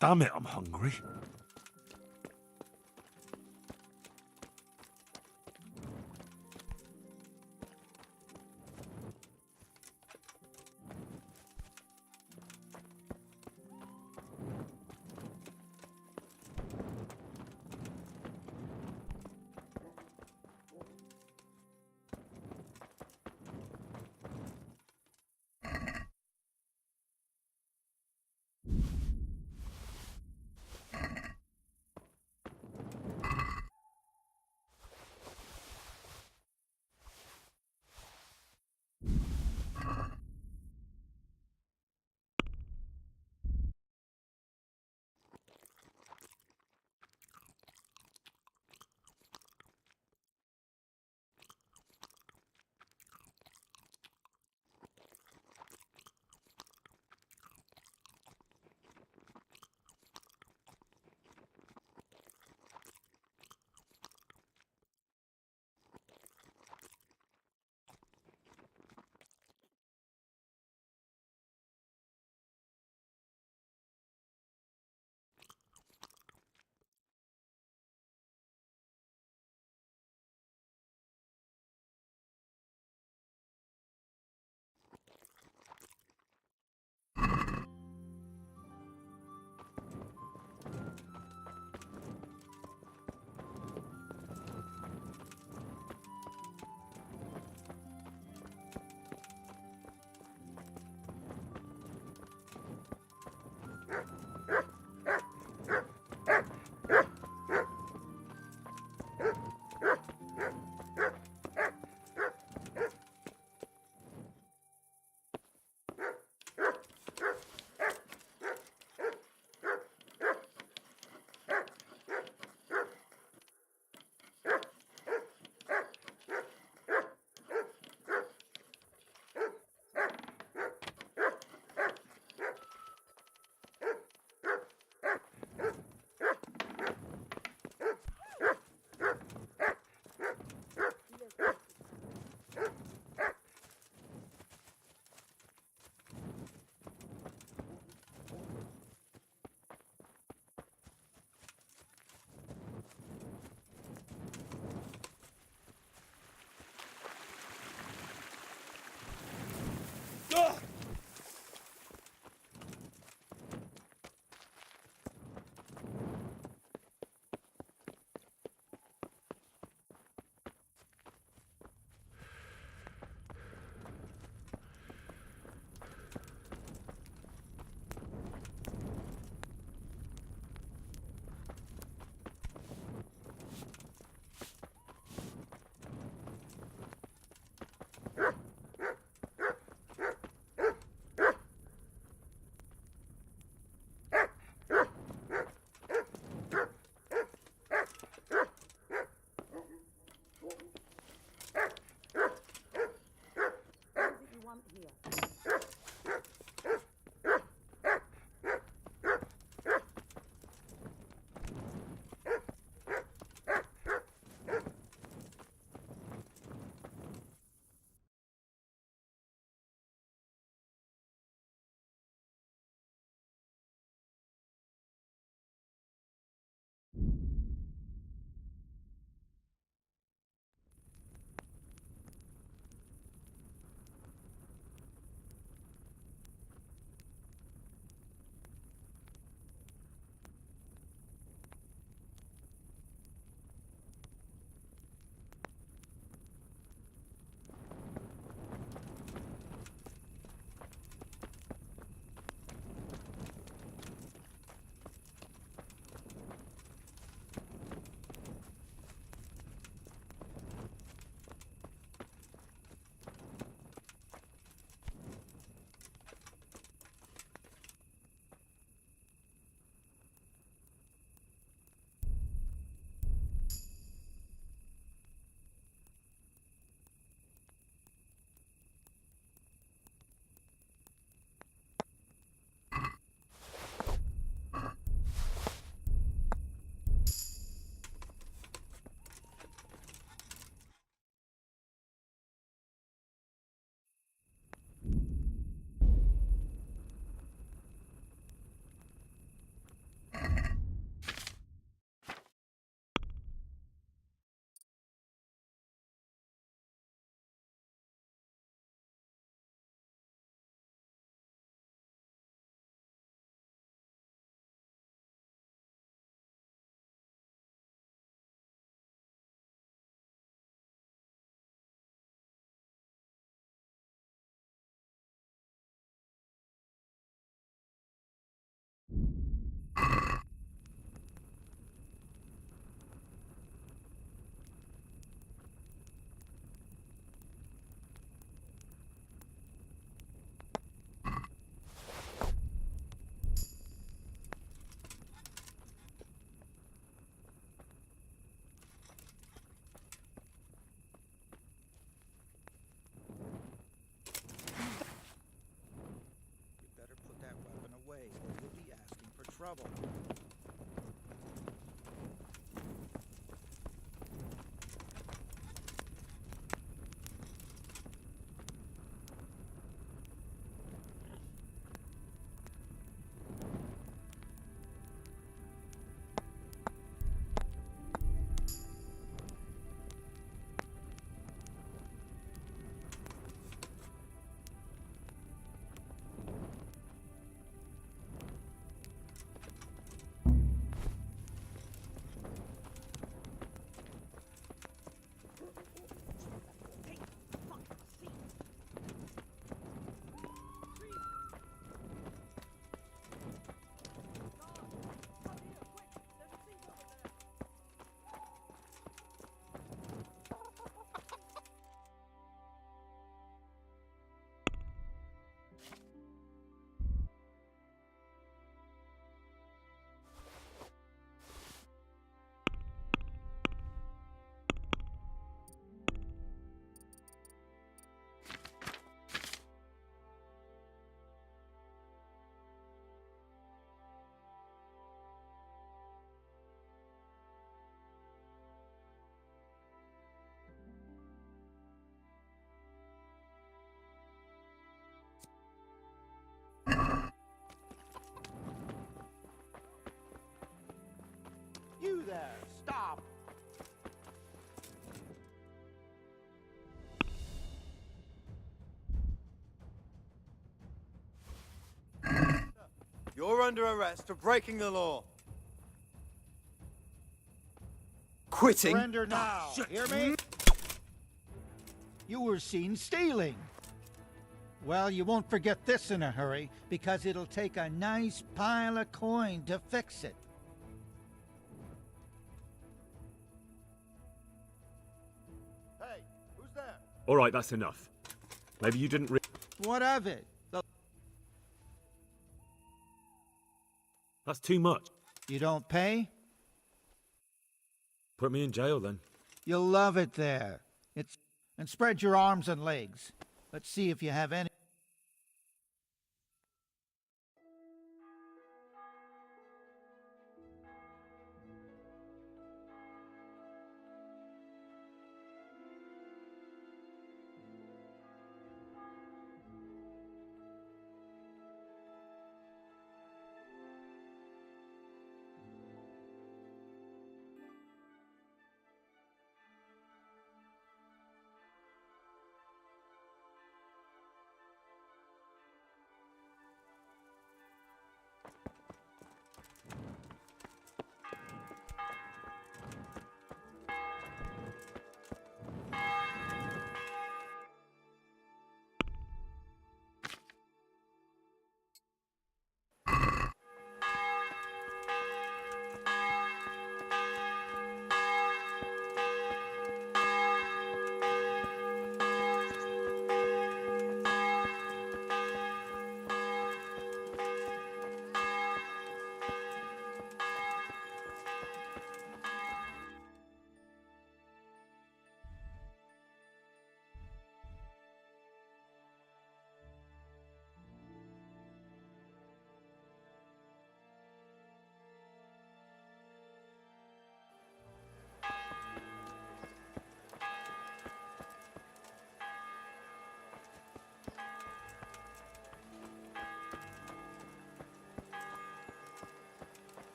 Damn it, I'm hungry. trouble. You there, stop! You're under arrest for breaking the law. Quitting? Surrender now, hear me? You were seen stealing. Well, you won't forget this in a hurry, because it'll take a nice pile of coin to fix it. Hey, who's there? All right, that's enough. Maybe you didn't What of it? That's too much. You don't pay? Put me in jail then. You'll love it there. And spread your arms and legs. Let's see if you have any.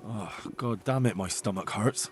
Oh, God damn it, my stomach hurts.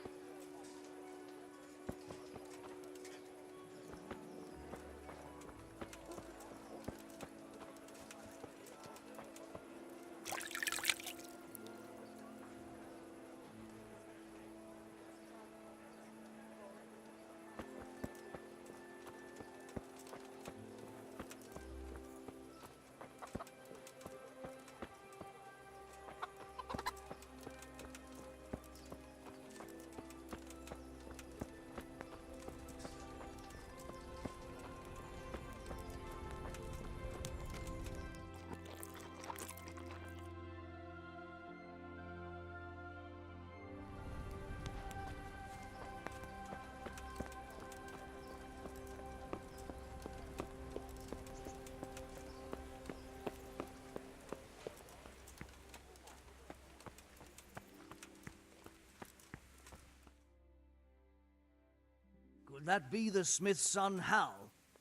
Could that be the smith's son, Hal?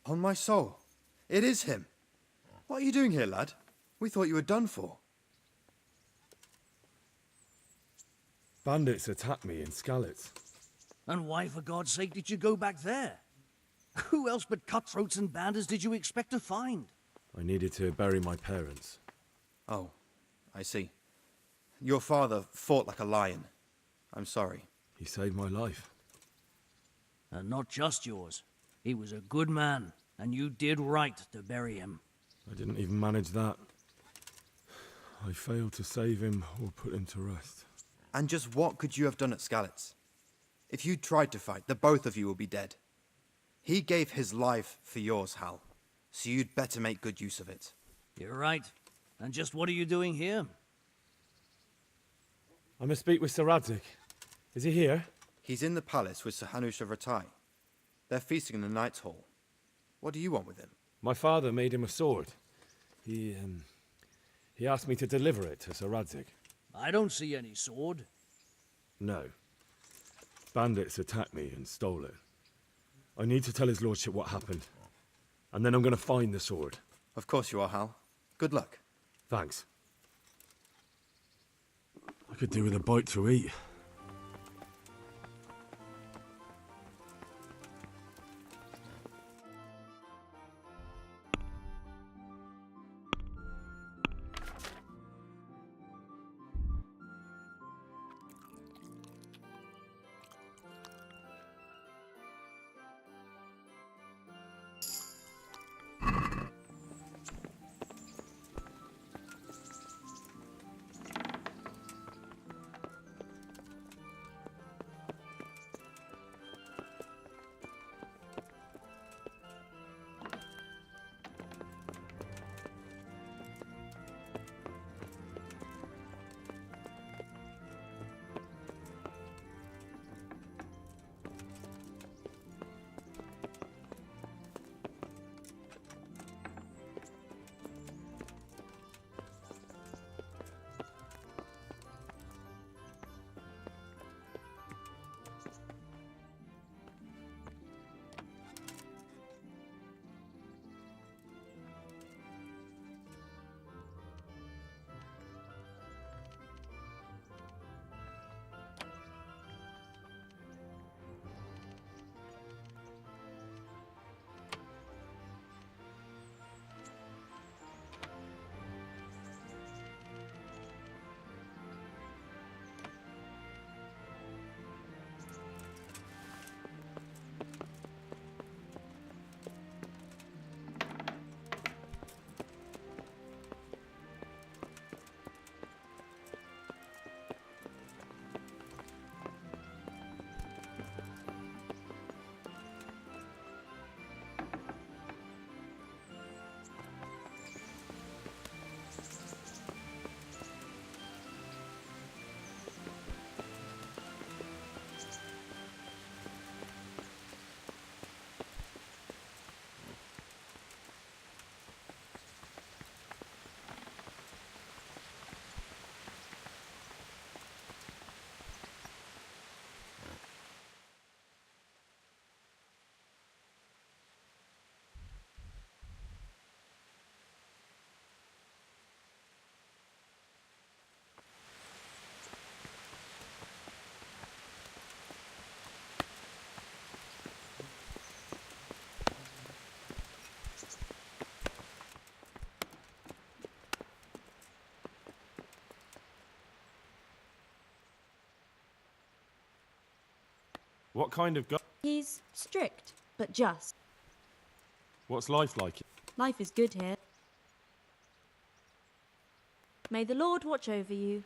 On my soul, it is him. What are you doing here, lad? We thought you were done for. Bandits attacked me in Skalitz. And why, for God's sake, did you go back there? Who else but cutthroats and bandits did you expect to find? I needed to bury my parents. Oh, I see. Your father fought like a lion. I'm sorry. He saved my life. And not just yours. He was a good man, and you did right to bury him. I didn't even manage that. I failed to save him or put him to rest. And just what could you have done at Skalitz? If you tried to fight, the both of you will be dead. He gave his life for yours, Hal. So you'd better make good use of it. You're right. And just what are you doing here? I must speak with Sir Radzig. Is he here? He's in the palace with Sir Hanush of Ratai. They're feasting in the Knight's Hall. What do you want with him? My father made him a sword. He asked me to deliver it to Sir Radzig. I don't see any sword. No. Bandits attacked me and stole it. I need to tell his lordship what happened. And then I'm going to find the sword. Of course you are, Hal. Good luck. Thanks. I could do with a bite to eat. What kind of guy? He's strict, but just. What's life like? Life is good here. May the Lord watch over you.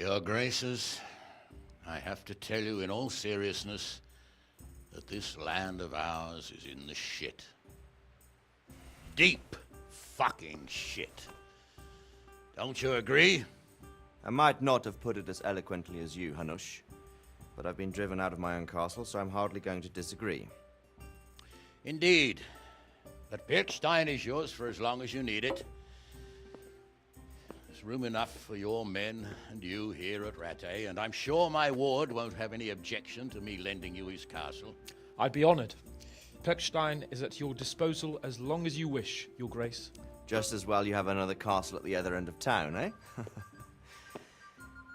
Your Graces, I have to tell you in all seriousness that this land of ours is in the shit. Deep fucking shit. Don't you agree? I might not have put it as eloquently as you, Hanush, but I've been driven out of my own castle, so I'm hardly going to disagree. Indeed. But Birkstein is yours for as long as you need it. There's room enough for your men and you here at Rattay, and I'm sure my ward won't have any objection to me lending you his castle. I'd be honoured. Perkstein is at your disposal as long as you wish, Your Grace. Just as well you have another castle at the other end of town, eh?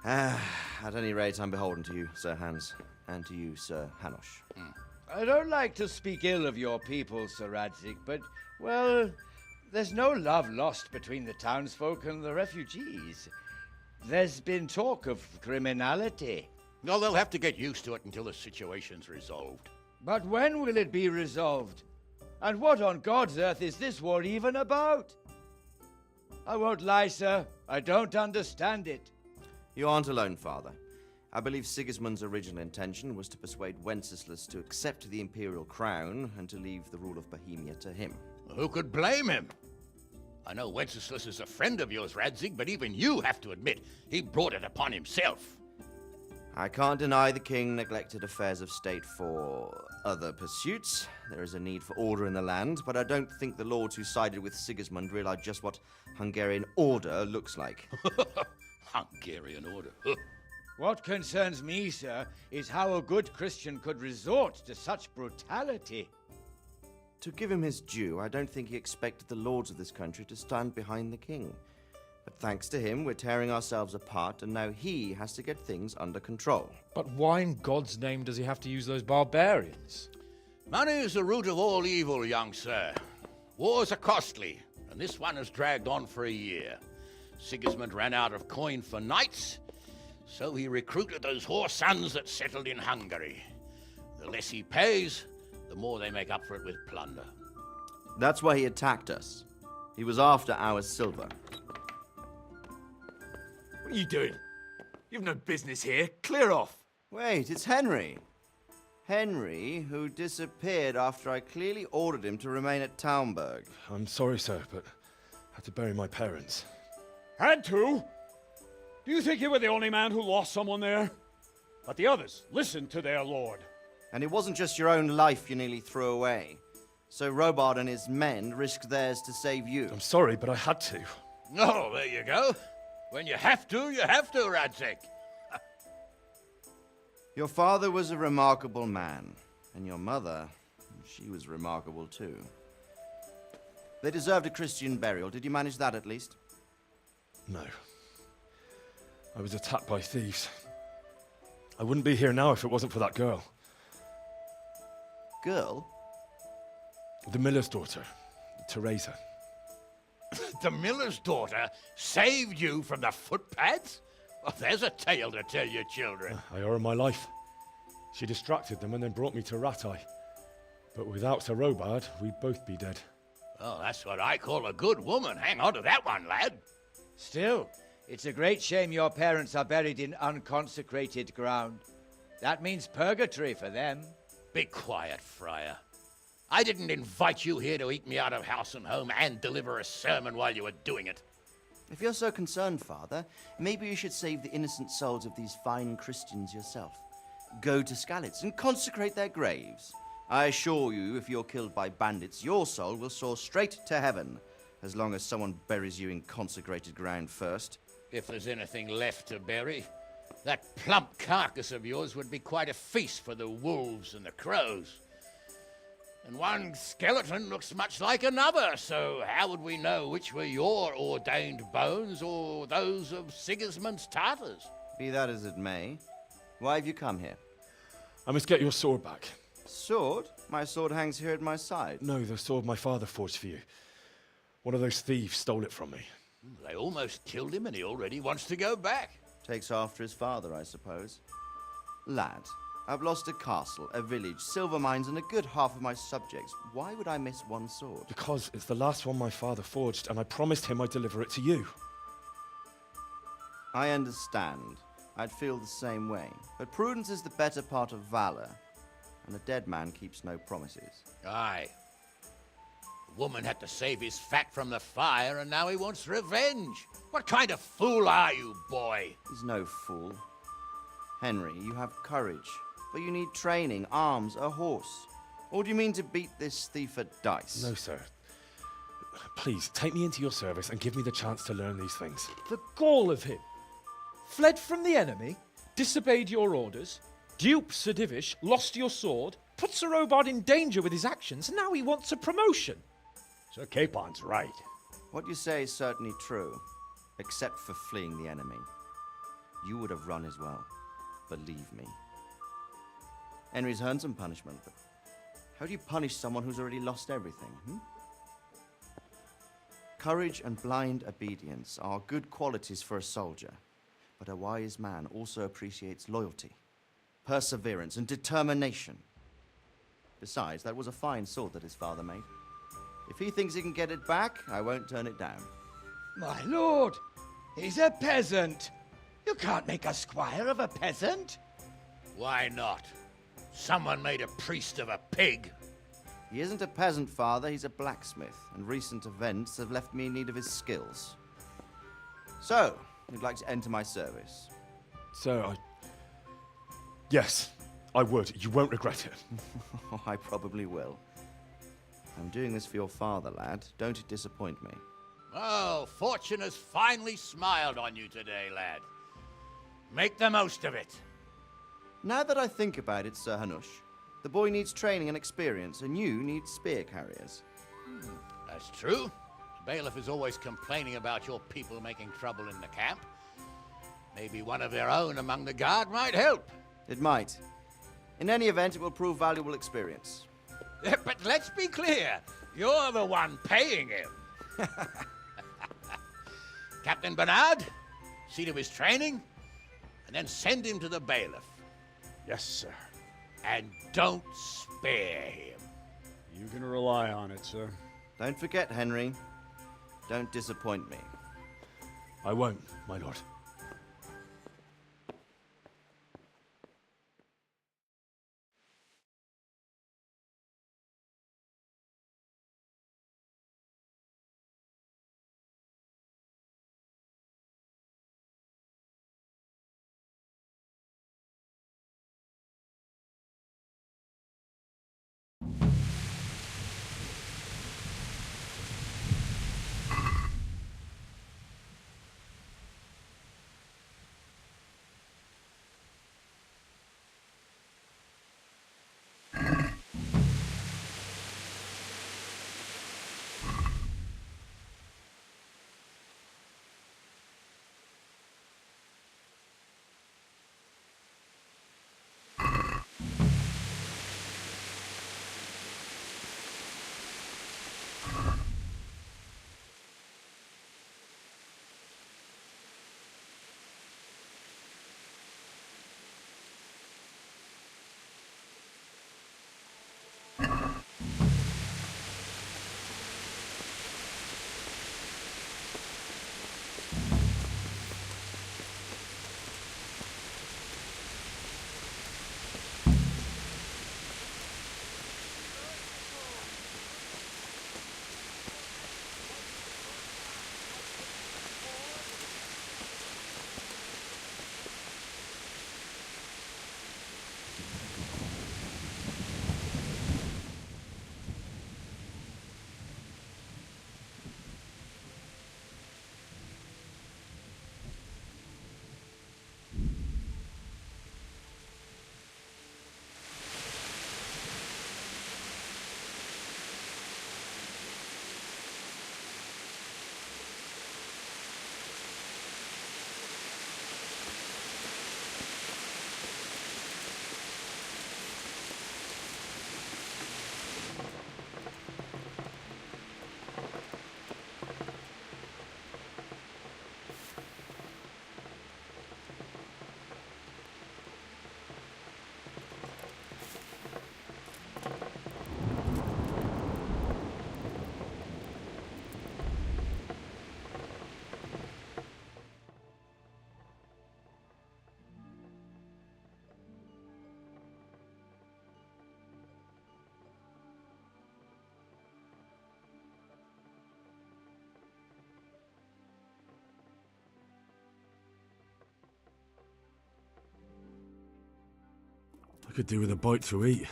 At any rate, I'm beholden to you, Sir Hans, and to you, Sir Hanush. I don't like to speak ill of your people, Sir Radzig, but, well, there's no love lost between the townsfolk and the refugees. There's been talk of criminality. Well, they'll have to get used to it until the situation's resolved. But when will it be resolved? And what on God's earth is this war even about? I won't lie, sir. I don't understand it. You aren't alone, Father. I believe Sigismund's original intention was to persuade Wenceslas to accept the imperial crown and to leave the rule of Bohemia to him. Who could blame him? I know Wenceslas is a friend of yours, Radzig, but even you have to admit he brought it upon himself. I can't deny the king neglected affairs of state for other pursuits. There is a need for order in the land, but I don't think the lords who sided with Sigismund realized just what Hungarian order looks like. Hungarian order? What concerns me, sir, is how a good Christian could resort to such brutality. To give him his due, I don't think he expected the lords of this country to stand behind the king. But thanks to him, we're tearing ourselves apart, and now he has to get things under control. But why in God's name does he have to use those barbarians? Money is the root of all evil, young sir. Wars are costly, and this one has dragged on for a year. Sigismund ran out of coin for knights, so he recruited those whore sons that settled in Hungary. The less he pays, the more they make up for it with plunder. That's why he attacked us. He was after our silver. What are you doing? You've no business here. Clear off. Wait, it's Henry. Henry, who disappeared after I clearly ordered him to remain at Taunberg. I'm sorry, sir, but I had to bury my parents. Had to? Do you think you were the only man who lost someone there? But the others listened to their lord. And it wasn't just your own life you nearly threw away. So Robard and his men risked theirs to save you. I'm sorry, but I had to. Oh, there you go. When you have to, Radzig. Your father was a remarkable man, and your mother, she was remarkable too. They deserved a Christian burial. Did you manage that at least? No. I was attacked by thieves. I wouldn't be here now if it wasn't for that girl. Girl? The miller's daughter, Teresa. The miller's daughter saved you from the footpads? Well, there's a tale to tell your children. I owe her my life. She distracted them and then brought me to Rattay. But without Sir Robard, we'd both be dead. Oh, that's what I call a good woman. Hang on to that one, lad. Still, it's a great shame your parents are buried in unconsecrated ground. That means purgatory for them. Be quiet, Friar. I didn't invite you here to eat me out of house and home and deliver a sermon while you were doing it. If you're so concerned, Father, maybe you should save the innocent souls of these fine Christians yourself. Go to Skalitz and consecrate their graves. I assure you, if you're killed by bandits, your soul will soar straight to heaven, as long as someone buries you in consecrated ground first. If there's anything left to bury, that plump carcass of yours would be quite a feast for the wolves and the crows. And one skeleton looks much like another, so how would we know which were your ordained bones or those of Sigismund's Tartars? Be that as it may, why have you come here? I must get your sword back. Sword? My sword hangs here at my side. No, the sword my father forged for you. One of those thieves stole it from me. They almost killed him and he already wants to go back. Takes after his father, I suppose. Lad, I've lost a castle, a village, silver mines, and a good half of my subjects. Why would I miss one sword? Because it's the last one my father forged, and I promised him I'd deliver it to you. I understand. I'd feel the same way. But prudence is the better part of valor, and a dead man keeps no promises. Aye. The woman had to save his fat from the fire, and now he wants revenge. What kind of fool are you, boy? He's no fool. Henry, you have courage, but you need training, arms, a horse. Or do you mean to beat this thief at dice? No, sir. Please, take me into your service and give me the chance to learn these things. The gall of him. Fled from the enemy, disobeyed your orders, duped Sir Divish, lost your sword, put Sir Robard in danger with his actions, and now he wants a promotion. Sir Capon's right. What you say is certainly true, except for fleeing the enemy. You would have run as well, believe me. Henry's earned some punishment, but how do you punish someone who's already lost everything, Courage and blind obedience are good qualities for a soldier, but a wise man also appreciates loyalty, perseverance, and determination. Besides, that was a fine sword that his father made. If he thinks he can get it back, I won't turn it down. My lord, he's a peasant. You can't make a squire of a peasant. Why not? Someone made a priest of a pig. He isn't a peasant, father, he's a blacksmith, and recent events have left me in need of his skills. So, you'd like to enter my service? Sir, Yes, I would. You won't regret it. I probably will. I'm doing this for your father, lad. Don't disappoint me. Oh, fortune has finally smiled on you today, lad. Make the most of it. Now that I think about it, Sir Hanush, the boy needs training and experience, and you need spear carriers. That's true. The bailiff is always complaining about your people making trouble in the camp. Maybe one of their own among the guard might help. It might. In any event, it will prove valuable experience. But let's be clear. You're the one paying him. Captain Bernard, see to his training, and then send him to the bailiff. Yes, sir. And don't spare him. You can rely on it, sir. Don't forget, Henry. Don't disappoint me. I won't, my lord. Could do with a bite to eat.